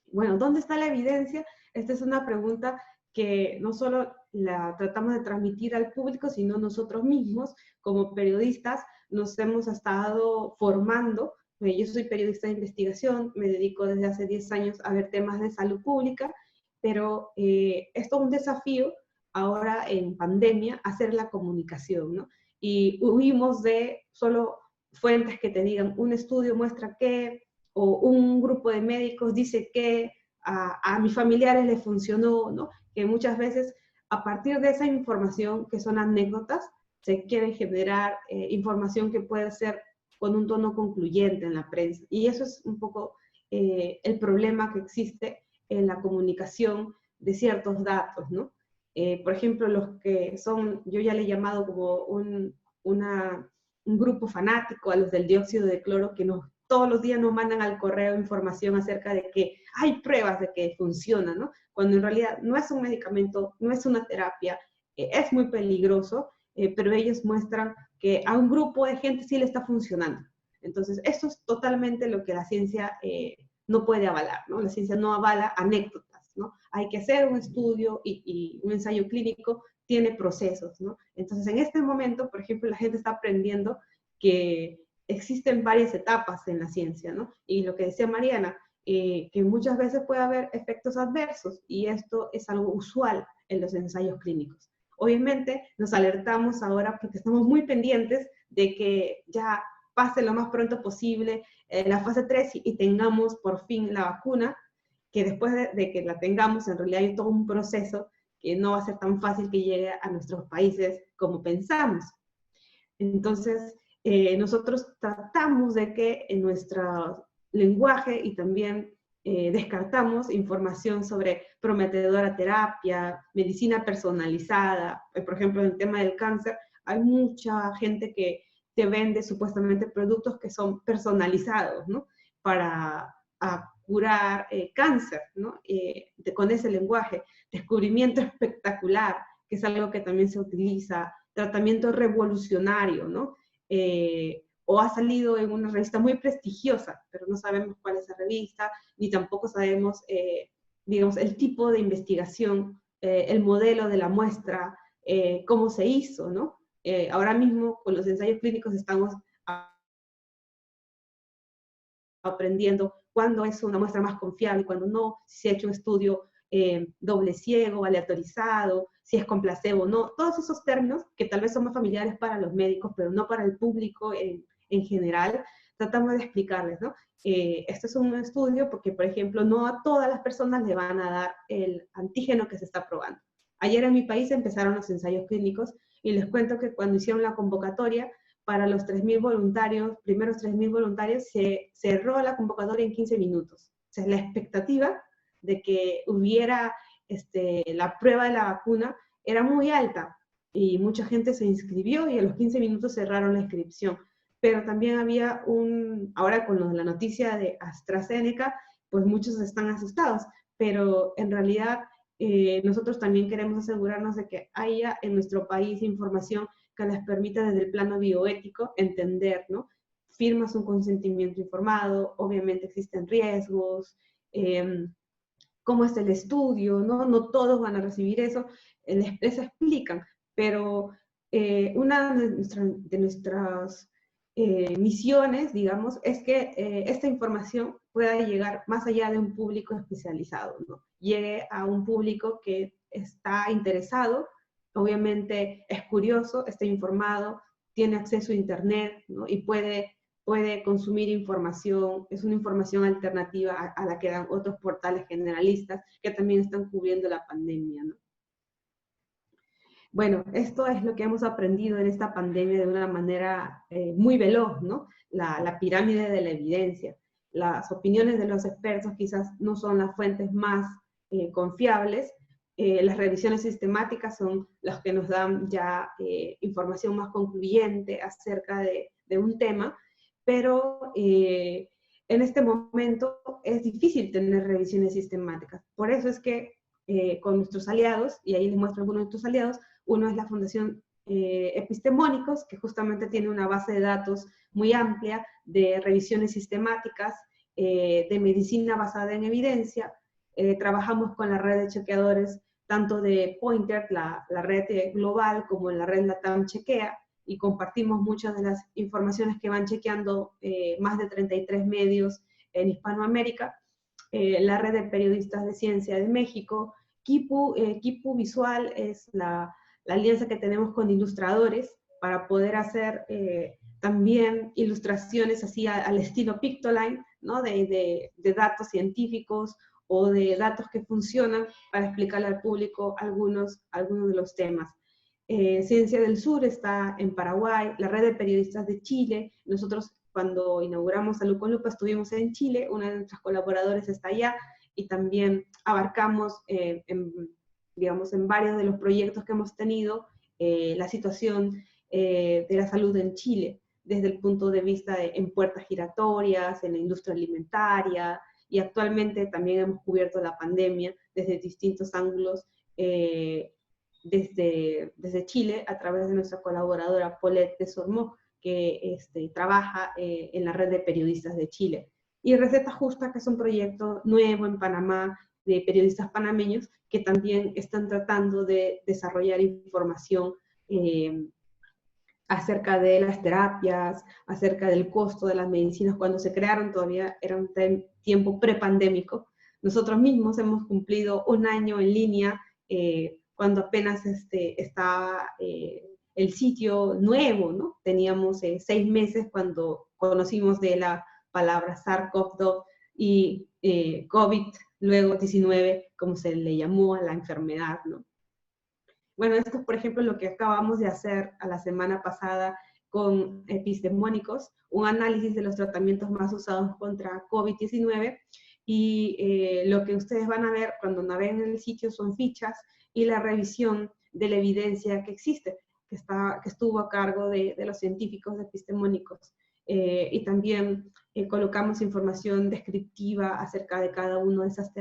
Speaker 3: Bueno, ¿dónde está la evidencia? Esta es una pregunta que no solo la tratamos de transmitir al público, sino nosotros mismos, como periodistas, nos hemos estado formando. Yo soy periodista de investigación, me dedico desde hace 10 años a ver temas de salud pública, pero esto es un desafío ahora en pandemia, hacer la comunicación, ¿no? Y huimos de solo fuentes que te digan un estudio muestra que, o un grupo de médicos dice que a mis familiares les funcionó, ¿no? Que muchas veces a partir de esa información, que son anécdotas, se quiere generar información que puede ser con un tono concluyente en la prensa. Y eso es un poco el problema que existe en la comunicación de ciertos datos, ¿no? Por ejemplo, los que son, yo ya le he llamado como un grupo fanático a los del dióxido de cloro, que todos los días nos mandan al correo información acerca de que hay pruebas de que funciona, ¿no? Cuando en realidad no es un medicamento, no es una terapia, es muy peligroso, pero ellos muestran que a un grupo de gente sí le está funcionando. Entonces, esto es totalmente lo que la ciencia no puede avalar, ¿no? La ciencia no avala anécdotas, ¿no? Hay que hacer un estudio y un ensayo clínico tiene procesos, ¿no? Entonces, en este momento, por ejemplo, la gente está aprendiendo que existen varias etapas en la ciencia, ¿no? Y lo que decía Mariana, que muchas veces puede haber efectos adversos, y esto es algo usual en los ensayos clínicos. Obviamente, nos alertamos ahora porque estamos muy pendientes de que ya pase lo más pronto posible la fase 3 y tengamos por fin la vacuna, que después de que la tengamos, en realidad hay todo un proceso que no va a ser tan fácil que llegue a nuestros países como pensamos. Entonces, nosotros tratamos de que en nuestro lenguaje y también descartamos información sobre prometedora terapia, medicina personalizada. Por ejemplo, en el tema del cáncer, hay mucha gente que te vende supuestamente productos que son personalizados, ¿no? Para curar cáncer, ¿no? Con ese lenguaje. Descubrimiento espectacular, que es algo que también se utiliza. Tratamiento revolucionario, ¿no? O ha salido en una revista muy prestigiosa, pero no sabemos cuál es la revista, ni tampoco sabemos, digamos, el tipo de investigación, el modelo de la muestra, cómo se hizo, ¿no? Ahora mismo con los ensayos clínicos estamos aprendiendo cuándo es una muestra más confiable, cuándo no, si se ha hecho un estudio doble ciego, aleatorizado, si es con placebo o no, todos esos términos que tal vez son más familiares para los médicos, pero no para el público en general, tratamos de explicarles, ¿no? Este es un estudio porque, por ejemplo, no a todas las personas le van a dar el antígeno que se está probando. Ayer en mi país empezaron los ensayos clínicos y les cuento que cuando hicieron la convocatoria para los 3.000 voluntarios, primeros 3.000 voluntarios, se cerró la convocatoria en 15 minutos. O sea, la expectativa de que hubiera la prueba de la vacuna era muy alta y mucha gente se inscribió y a los 15 minutos cerraron la inscripción. Pero también había ahora con la noticia de AstraZeneca, pues muchos están asustados, pero en realidad nosotros también queremos asegurarnos de que haya en nuestro país información que les permita desde el plano bioético entender, ¿no? Firmas un consentimiento informado, obviamente existen riesgos, cómo es el estudio, ¿no? No todos van a recibir eso, les explican, pero una de nuestras misiones, digamos, es que esta información pueda llegar más allá de un público especializado, ¿no? Llegue a un público que está interesado, obviamente es curioso, está informado, tiene acceso a internet, ¿no? Y puede consumir información, es una información alternativa a la que dan otros portales generalistas que también están cubriendo la pandemia, ¿no? Bueno, esto es lo que hemos aprendido en esta pandemia de una manera muy veloz, ¿no? La pirámide de la evidencia. Las opiniones de los expertos quizás no son las fuentes más confiables. Las revisiones sistemáticas son las que nos dan ya información más concluyente acerca de un tema, pero en este momento es difícil tener revisiones sistemáticas. Por eso es que con nuestros aliados, y ahí les muestro algunos de nuestros aliados, uno es la Fundación Epistemónicos, que justamente tiene una base de datos muy amplia de revisiones sistemáticas, de medicina basada en evidencia. Trabajamos con la red de chequeadores tanto de Pointer, la red global, como en la red Latam Chequea, y compartimos muchas de las informaciones que van chequeando más de 33 medios en Hispanoamérica, la red de periodistas de ciencia de México, Kipu Visual es la alianza que tenemos con ilustradores para poder hacer también ilustraciones así al estilo Pictoline, ¿no? de datos científicos o de datos que funcionan para explicarle al público algunos de los temas. Ciencia del Sur está en Paraguay, la red de periodistas de Chile. Nosotros cuando inauguramos Salud con Lupa estuvimos en Chile, una de nuestras colaboradores está allá, y también abarcamos, digamos, en varios de los proyectos que hemos tenido, la situación de la salud en Chile, desde el punto de vista en puertas giratorias, en la industria alimentaria, y actualmente también hemos cubierto la pandemia desde distintos ángulos, desde Chile, a través de nuestra colaboradora Paulette Desormeaux, que trabaja en la red de periodistas de Chile. Y Receta Justa, que es un proyecto nuevo en Panamá de periodistas panameños que también están tratando de desarrollar información acerca de las terapias, acerca del costo de las medicinas. Cuando se crearon todavía era un tiempo prepandémico. Nosotros mismos hemos cumplido un año en línea cuando apenas estaba el sitio nuevo, ¿no? Teníamos 6 meses cuando conocimos de la palabra SARS-CoV-2 y COVID, luego 19, como se le llamó a la enfermedad, ¿no? Bueno, esto es, por ejemplo, lo que acabamos de hacer a la semana pasada con Epistemónicos, un análisis de los tratamientos más usados contra COVID-19, y lo que ustedes van a ver cuando naveguen en el sitio son fichas y la revisión de la evidencia que existe, que estuvo a cargo de los científicos de Epistemónicos. Y también colocamos información descriptiva acerca de cada una de esas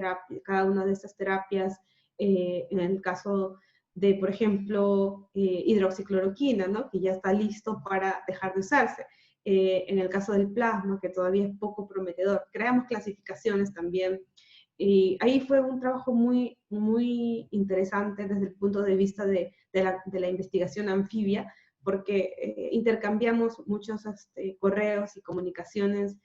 Speaker 3: terapias, en el caso de, por ejemplo, hidroxicloroquina, ¿no? Que ya está listo para dejar de usarse. En el caso del plasma, que todavía es poco prometedor. Creamos clasificaciones también. Y ahí fue un trabajo muy, muy interesante desde el punto de vista de la investigación anfibia, porque intercambiamos muchos correos y comunicaciones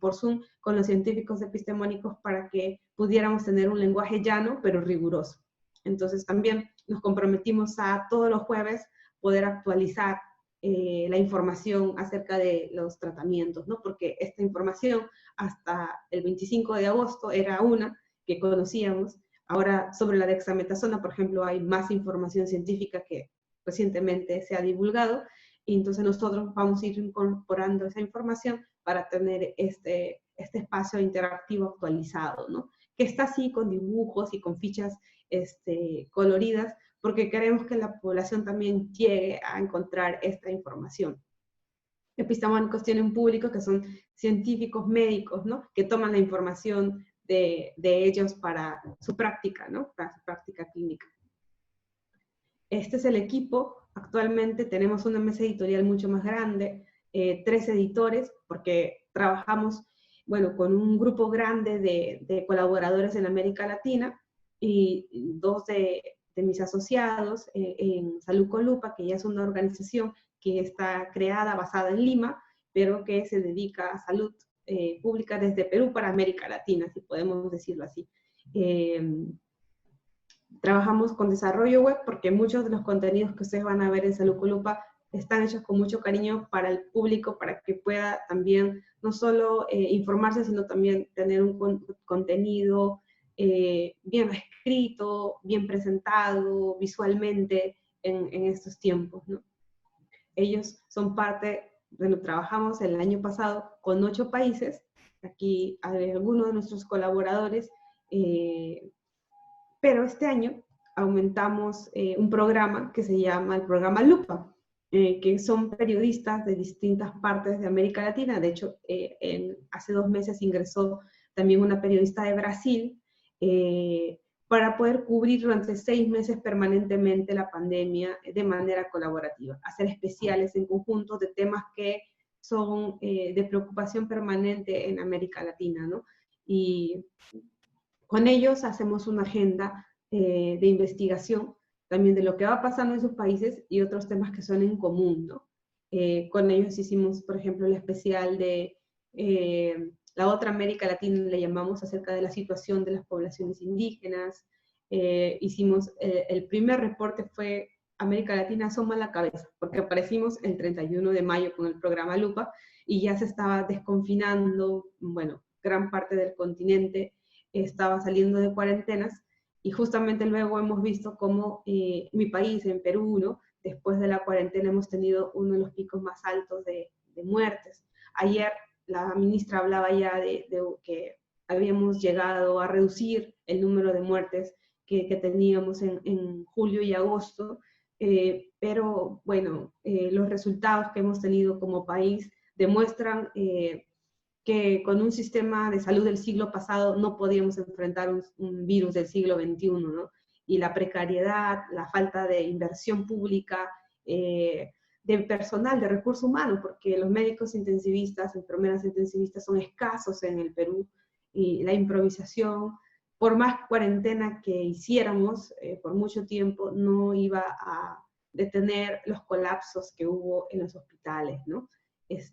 Speaker 3: por Zoom con los científicos epistemónicos para que pudiéramos tener un lenguaje llano, pero riguroso. Entonces también nos comprometimos a todos los jueves poder actualizar la información acerca de los tratamientos, ¿no? Porque esta información hasta el 25 de agosto era una que conocíamos. Ahora sobre la dexametasona, por ejemplo, hay más información científica que recientemente se ha divulgado, y entonces nosotros vamos a ir incorporando esa información para tener este espacio interactivo actualizado, ¿no? Que está así con dibujos y con fichas coloridas, porque queremos que la población también llegue a encontrar esta información. Epistemónicos tiene un público que son científicos médicos, ¿no? Que toman la información de ellos para su práctica, ¿no? Para su práctica clínica. Este es el equipo. Actualmente tenemos una mesa editorial mucho más grande, 3 editores, porque trabajamos, bueno, con un grupo grande de colaboradores en América Latina, y 2 de mis asociados en Salud con Lupa, que ya es una organización que está creada, basada en Lima, pero que se dedica a salud pública desde Perú para América Latina, si podemos decirlo así. Trabajamos con desarrollo web porque muchos de los contenidos que ustedes van a ver en Salud con Lupa están hechos con mucho cariño para el público, para que pueda también no solo informarse, sino también tener un contenido bien escrito, bien presentado visualmente en estos tiempos, ¿no? Ellos son parte, bueno, trabajamos el año pasado con 8 países, aquí hay algunos de nuestros colaboradores, pero este año aumentamos un programa que se llama el programa Lupa, que son periodistas de distintas partes de América Latina. De hecho, hace 2 meses ingresó también una periodista de Brasil, para poder cubrir durante 6 meses permanentemente la pandemia de manera colaborativa, hacer especiales en conjunto de temas que son de preocupación permanente en América Latina, ¿no? Y con ellos hacemos una agenda de investigación, también de lo que va pasando en sus países y otros temas que son en común, ¿no? Con ellos hicimos, por ejemplo, el especial de la otra América Latina, le llamamos, acerca de la situación de las poblaciones indígenas. Hicimos, el primer reporte fue América Latina asoma la cabeza, porque aparecimos el 31 de mayo con el programa Lupa y ya se estaba desconfinando, bueno, gran parte del continente estaba saliendo de cuarentenas, y justamente luego hemos visto cómo mi país, en Perú, ¿no?, después de la cuarentena hemos tenido uno de los picos más altos de muertes. Ayer la ministra hablaba ya de que habíamos llegado a reducir el número de muertes que teníamos en julio y agosto, pero bueno, los resultados que hemos tenido como país demuestran que con un sistema de salud del siglo pasado no podíamos enfrentar un virus del siglo XXI, ¿no? Y la precariedad, la falta de inversión pública, de personal, de recursos humanos, porque los médicos intensivistas, enfermeras intensivistas son escasos en el Perú, y la improvisación, por más cuarentena que hiciéramos por mucho tiempo, no iba a detener los colapsos que hubo en los hospitales, ¿no?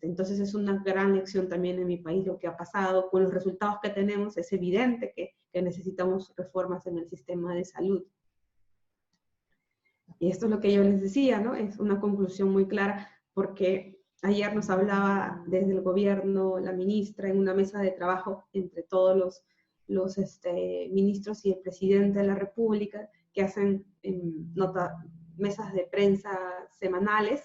Speaker 3: Entonces es una gran lección también en mi país lo que ha pasado. Con los resultados que tenemos es evidente que necesitamos reformas en el sistema de salud. Y esto es lo que yo les decía, ¿no? Es una conclusión muy clara, porque ayer nos hablaba desde el gobierno la ministra en una mesa de trabajo entre todos los ministros y el presidente de la República, que hacen mesas de prensa semanales,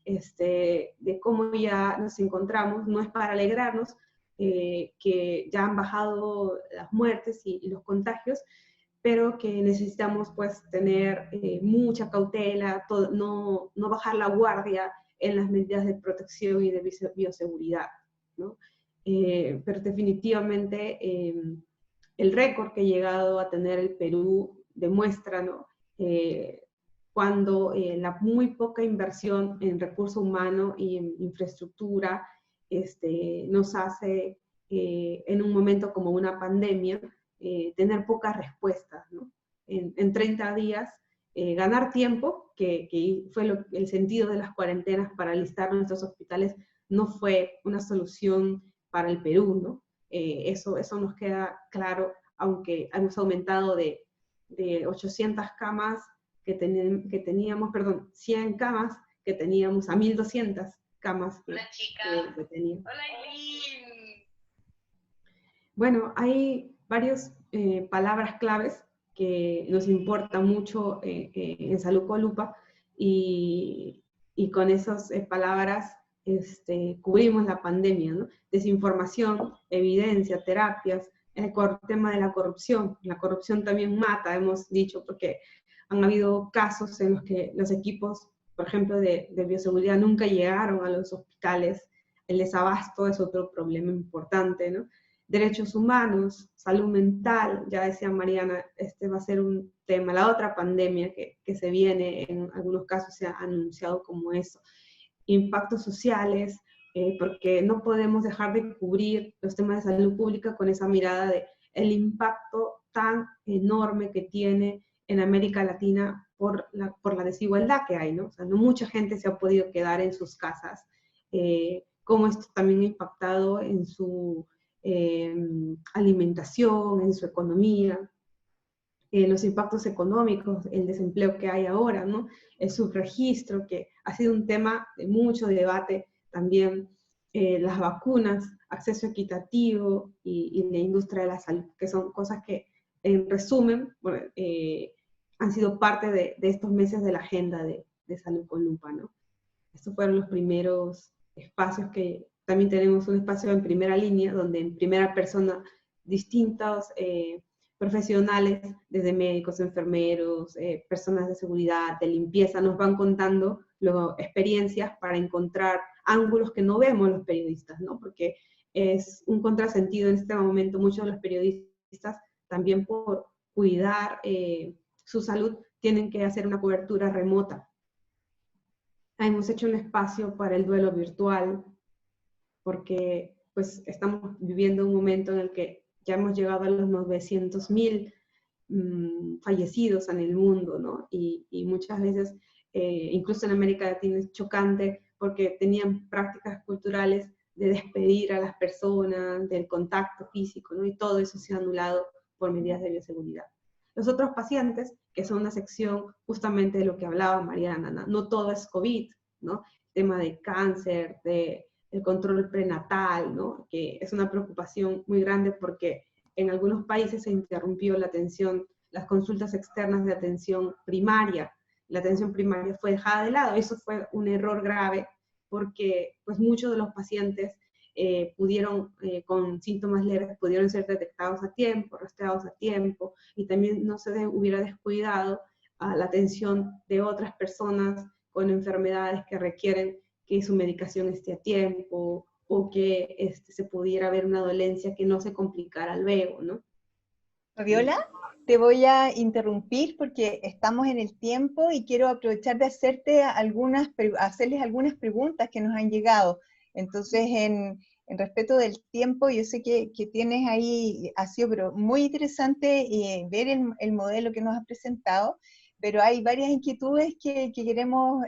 Speaker 3: de cómo ya nos encontramos. No es para alegrarnos que ya han bajado las muertes y los contagios, pero que necesitamos pues tener mucha cautela, no bajar la guardia en las medidas de protección y de bioseguridad, ¿no? Pero definitivamente el récord que ha llegado a tener el Perú demuestra, ¿no?, cuando la muy poca inversión en recurso humano y en infraestructura nos hace, en un momento como una pandemia, tener pocas respuestas, ¿no? En 30 días, ganar tiempo, que fue el sentido de las cuarentenas para alistar nuestros hospitales, no fue una solución para el Perú, ¿no? Eso nos queda claro, aunque hemos aumentado de 800 camas que teníamos, perdón, 100 camas que teníamos a 1.200 camas que teníamos.
Speaker 4: Hola, Eileen.
Speaker 3: Bueno, hay varias palabras claves que nos importan mucho en Salud con Lupa, y con esas palabras cubrimos la pandemia, ¿no? Desinformación, evidencia, terapias, el tema de la corrupción. La corrupción también mata, hemos dicho, porque han habido casos en los que los equipos, por ejemplo, de bioseguridad nunca llegaron a los hospitales. El desabasto es otro problema importante, ¿no? Derechos humanos, salud mental, ya decía Mariana, va a ser un tema. La otra pandemia que se viene, en algunos casos se ha anunciado como eso. Impactos sociales, porque no podemos dejar de cubrir los temas de salud pública con esa mirada de el impacto tan enorme que tiene en América Latina por la desigualdad que hay, ¿no? O sea, no mucha gente se ha podido quedar en sus casas, cómo esto también ha impactado en su alimentación, en su economía, los impactos económicos, el desempleo que hay ahora, ¿no? El subregistro, que ha sido un tema de mucho debate también, las vacunas, acceso equitativo y la industria de la salud, que son cosas que, en resumen, bueno, han sido parte de estos meses de la agenda de Salud con Lupa, ¿no? Estos fueron los primeros espacios. Que también tenemos un espacio en primera línea, donde en primera persona distintos profesionales, desde médicos, enfermeros, personas de seguridad, de limpieza, nos van contando experiencias para encontrar ángulos que no vemos los periodistas, ¿no? Porque es un contrasentido en este momento. Muchos de los periodistas, también por cuidar su salud, tienen que hacer una cobertura remota. Hemos hecho un espacio para el duelo virtual, porque pues estamos viviendo un momento en el que ya hemos llegado a los 900.000 fallecidos en el mundo, ¿no? Y muchas veces, incluso en América Latina es chocante porque tenían prácticas culturales de despedir a las personas, del contacto físico, ¿no? Y todo eso se ha anulado por medidas de bioseguridad. Los otros pacientes, que son una sección justamente de lo que hablaba Mariana, no todo es COVID, ¿no? El tema de cáncer, el control prenatal, ¿no? Que es una preocupación muy grande porque en algunos países se interrumpió la atención, las consultas externas de atención primaria. La atención primaria fue dejada de lado. Eso fue un error grave porque pues, muchos de los pacientes con síntomas leves, pudieron ser detectados a tiempo, rastreados a tiempo, y también no se hubiera descuidado a la atención de otras personas con enfermedades que requieren que su medicación esté a tiempo, o que se pudiera ver una dolencia que no se complicara luego, ¿no?
Speaker 1: Fabiola, te voy a interrumpir porque estamos en el tiempo y quiero aprovechar de hacerles algunas preguntas que nos han llegado. Entonces, en respeto del tiempo, yo sé que tienes ahí, ha sido pero muy interesante ver el modelo que nos has presentado, pero hay varias inquietudes que queremos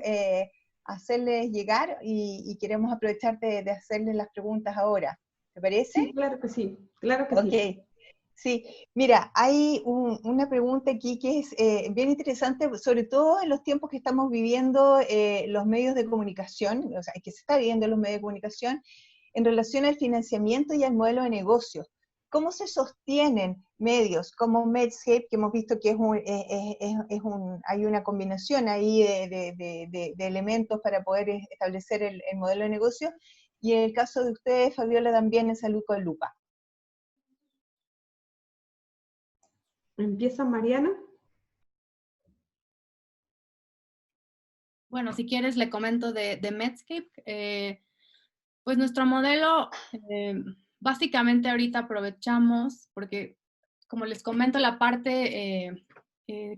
Speaker 1: hacerles llegar y queremos aprovechar de hacerles las preguntas ahora. ¿Te parece?
Speaker 3: Sí, claro que sí, claro que
Speaker 1: Ok.
Speaker 3: sí.
Speaker 1: Sí, mira, hay una pregunta aquí que es bien interesante, sobre todo en los tiempos que estamos viviendo los medios de comunicación, o sea, que se está viviendo en los medios de comunicación, en relación al financiamiento y al modelo de negocio. ¿Cómo se sostienen medios como Medscape, que hemos visto que hay una combinación ahí de elementos para poder establecer el modelo de negocio? Y en el caso de ustedes, Fabiola, también en Salud con Lupa.
Speaker 3: ¿Empieza Mariana?
Speaker 2: Bueno, si quieres le comento de Medscape. Pues nuestro modelo, básicamente ahorita aprovechamos, porque como les comento, la parte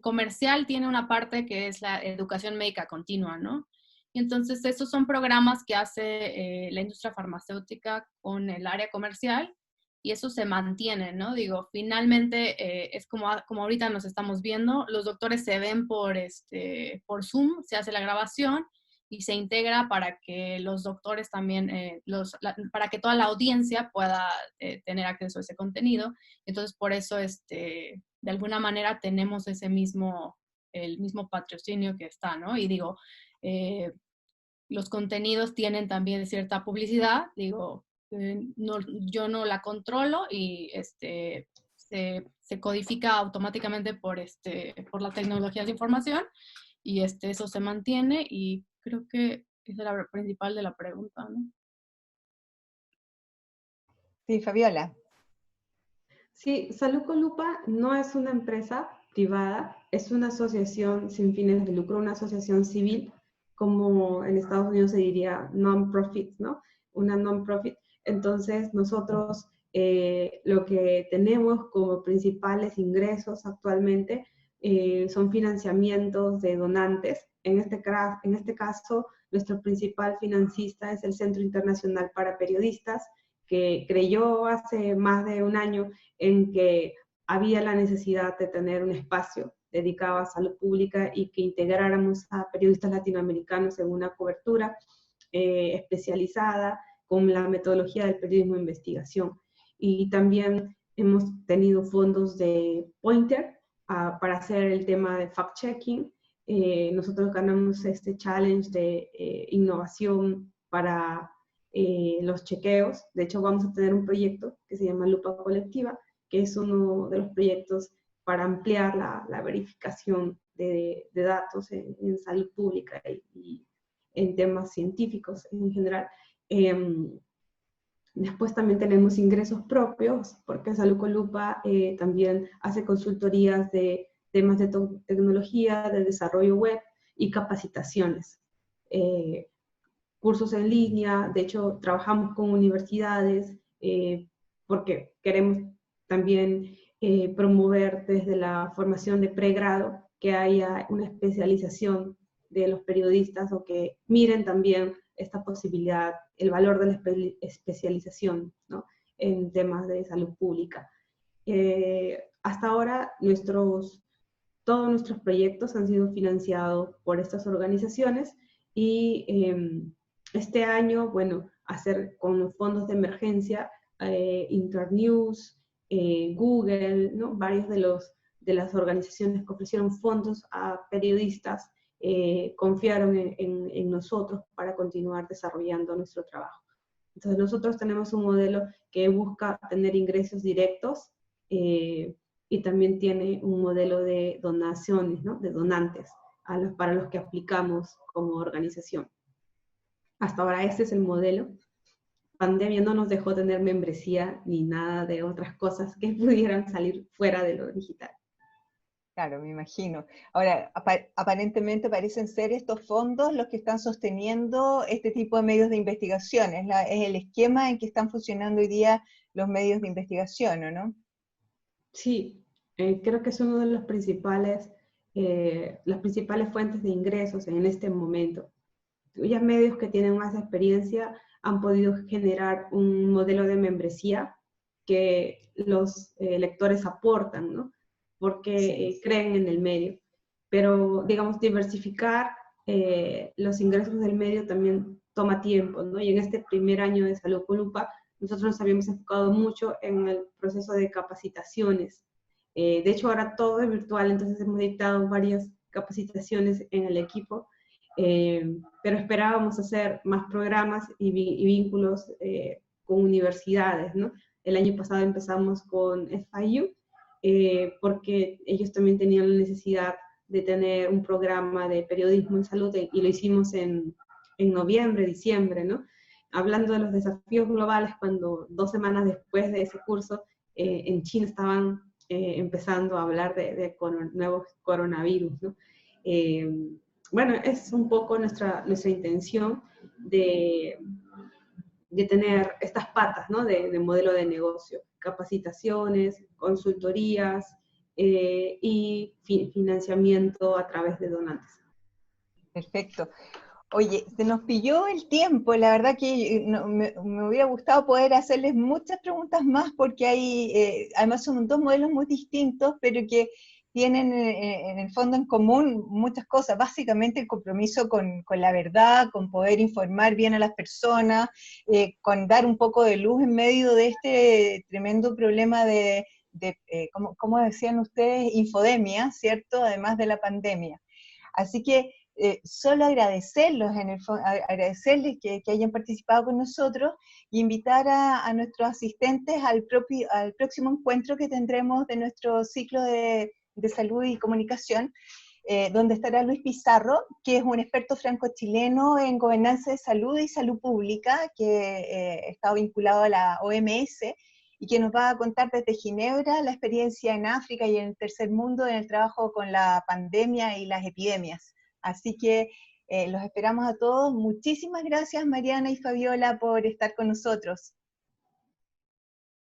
Speaker 2: comercial tiene una parte que es la educación médica continua, ¿no? Y entonces esos son programas que hace la industria farmacéutica con el área comercial, y eso se mantiene, ¿no? Digo, finalmente es como ahorita nos estamos viendo, los doctores se ven por Zoom, se hace la grabación y se integra para que los doctores también, para que toda la audiencia pueda tener acceso a ese contenido. Entonces, por eso, de alguna manera tenemos el mismo patrocinio que está, ¿no? Y digo, los contenidos tienen también cierta publicidad, digo, yo no la controlo y se codifica automáticamente por la tecnología de información, y eso se mantiene, y creo que esa es la principal de la pregunta, ¿no?
Speaker 1: Sí, Fabiola.
Speaker 3: Sí, Salud con Lupa no es una empresa privada, es una asociación sin fines de lucro, una asociación civil, como en Estados Unidos se diría non-profit, ¿no? Una non-profit. Entonces, nosotros lo que tenemos como principales ingresos actualmente son financiamientos de donantes. En este caso, nuestro principal financista es el Centro Internacional para Periodistas, que creyó hace más de un año en que había la necesidad de tener un espacio dedicado a salud pública y que integráramos a periodistas latinoamericanos en una cobertura especializada con la metodología del periodismo de investigación. Y también hemos tenido fondos de Pointer para hacer el tema de fact-checking. Nosotros ganamos este challenge de innovación para los chequeos. De hecho, vamos a tener un proyecto que se llama Lupa Colectiva, que es uno de los proyectos para ampliar la verificación de datos en salud pública y en temas científicos en general. Después también tenemos ingresos propios, porque Salud con Lupa también hace consultorías de temas de tecnología, de desarrollo web y capacitaciones. Cursos en línea, de hecho trabajamos con universidades porque queremos también promover desde la formación de pregrado que haya una especialización de los periodistas, o que miren también esta posibilidad, el valor de la especialización, ¿no? En temas de salud pública. hasta ahora todos nuestros proyectos han sido financiados por estas organizaciones y este año, bueno, hacer con los fondos de emergencia, Internews, Google, ¿no? Varios de las organizaciones que ofrecieron fondos a periodistas confiaron en nosotros para continuar desarrollando nuestro trabajo. Entonces nosotros tenemos un modelo que busca tener ingresos directos y también tiene un modelo de donaciones, ¿no? De donantes para los que aplicamos como organización. Hasta ahora este es el modelo. Pandemia no nos dejó tener membresía ni nada de otras cosas que pudieran salir fuera de lo digital.
Speaker 1: Claro, me imagino. Ahora, aparentemente parecen ser estos fondos los que están sosteniendo este tipo de medios de investigación. Es el esquema en que están funcionando hoy día los medios de investigación, ¿o no?
Speaker 3: Sí, creo que es uno de las principales fuentes de ingresos en este momento. Ya medios que tienen más experiencia han podido generar un modelo de membresía que los lectores aportan, ¿no? Porque creen en el medio. Pero, digamos, diversificar los ingresos del medio también toma tiempo, ¿no? Y en este primer año de Salud con Lupa, nosotros nos habíamos enfocado mucho en el proceso de capacitaciones. De hecho, ahora todo es virtual, entonces hemos dictado varias capacitaciones en el equipo, pero esperábamos hacer más programas y vínculos con universidades, ¿no? El año pasado empezamos con FIU, porque ellos también tenían la necesidad de tener un programa de periodismo en salud y lo hicimos en noviembre, diciembre, ¿no? Hablando de los desafíos globales, cuando 2 semanas después de ese curso, en China estaban empezando a hablar de nuevos coronavirus, ¿no? Bueno, es un poco nuestra intención de tener estas patas, ¿no? de modelo de negocio, capacitaciones, consultorías y financiamiento a través de donantes.
Speaker 1: Perfecto. Oye, se nos pilló el tiempo, la verdad que me hubiera gustado poder hacerles muchas preguntas más porque además son dos modelos muy distintos, pero que tienen en el fondo en común muchas cosas, básicamente el compromiso con la verdad, con poder informar bien a las personas, con dar un poco de luz en medio de este tremendo problema como decían ustedes, infodemia, ¿cierto? Además de la pandemia. Así que solo agradecerles que hayan participado con nosotros e invitar a nuestros asistentes al próximo encuentro que tendremos de nuestro ciclo de salud y comunicación, donde estará Luis Pizarro, que es un experto franco-chileno en gobernanza de salud y salud pública, que está vinculado a la OMS, y que nos va a contar desde Ginebra la experiencia en África y en el tercer mundo en el trabajo con la pandemia y las epidemias. Así que los esperamos a todos. Muchísimas gracias, Mariana y Fabiola, por estar con nosotros.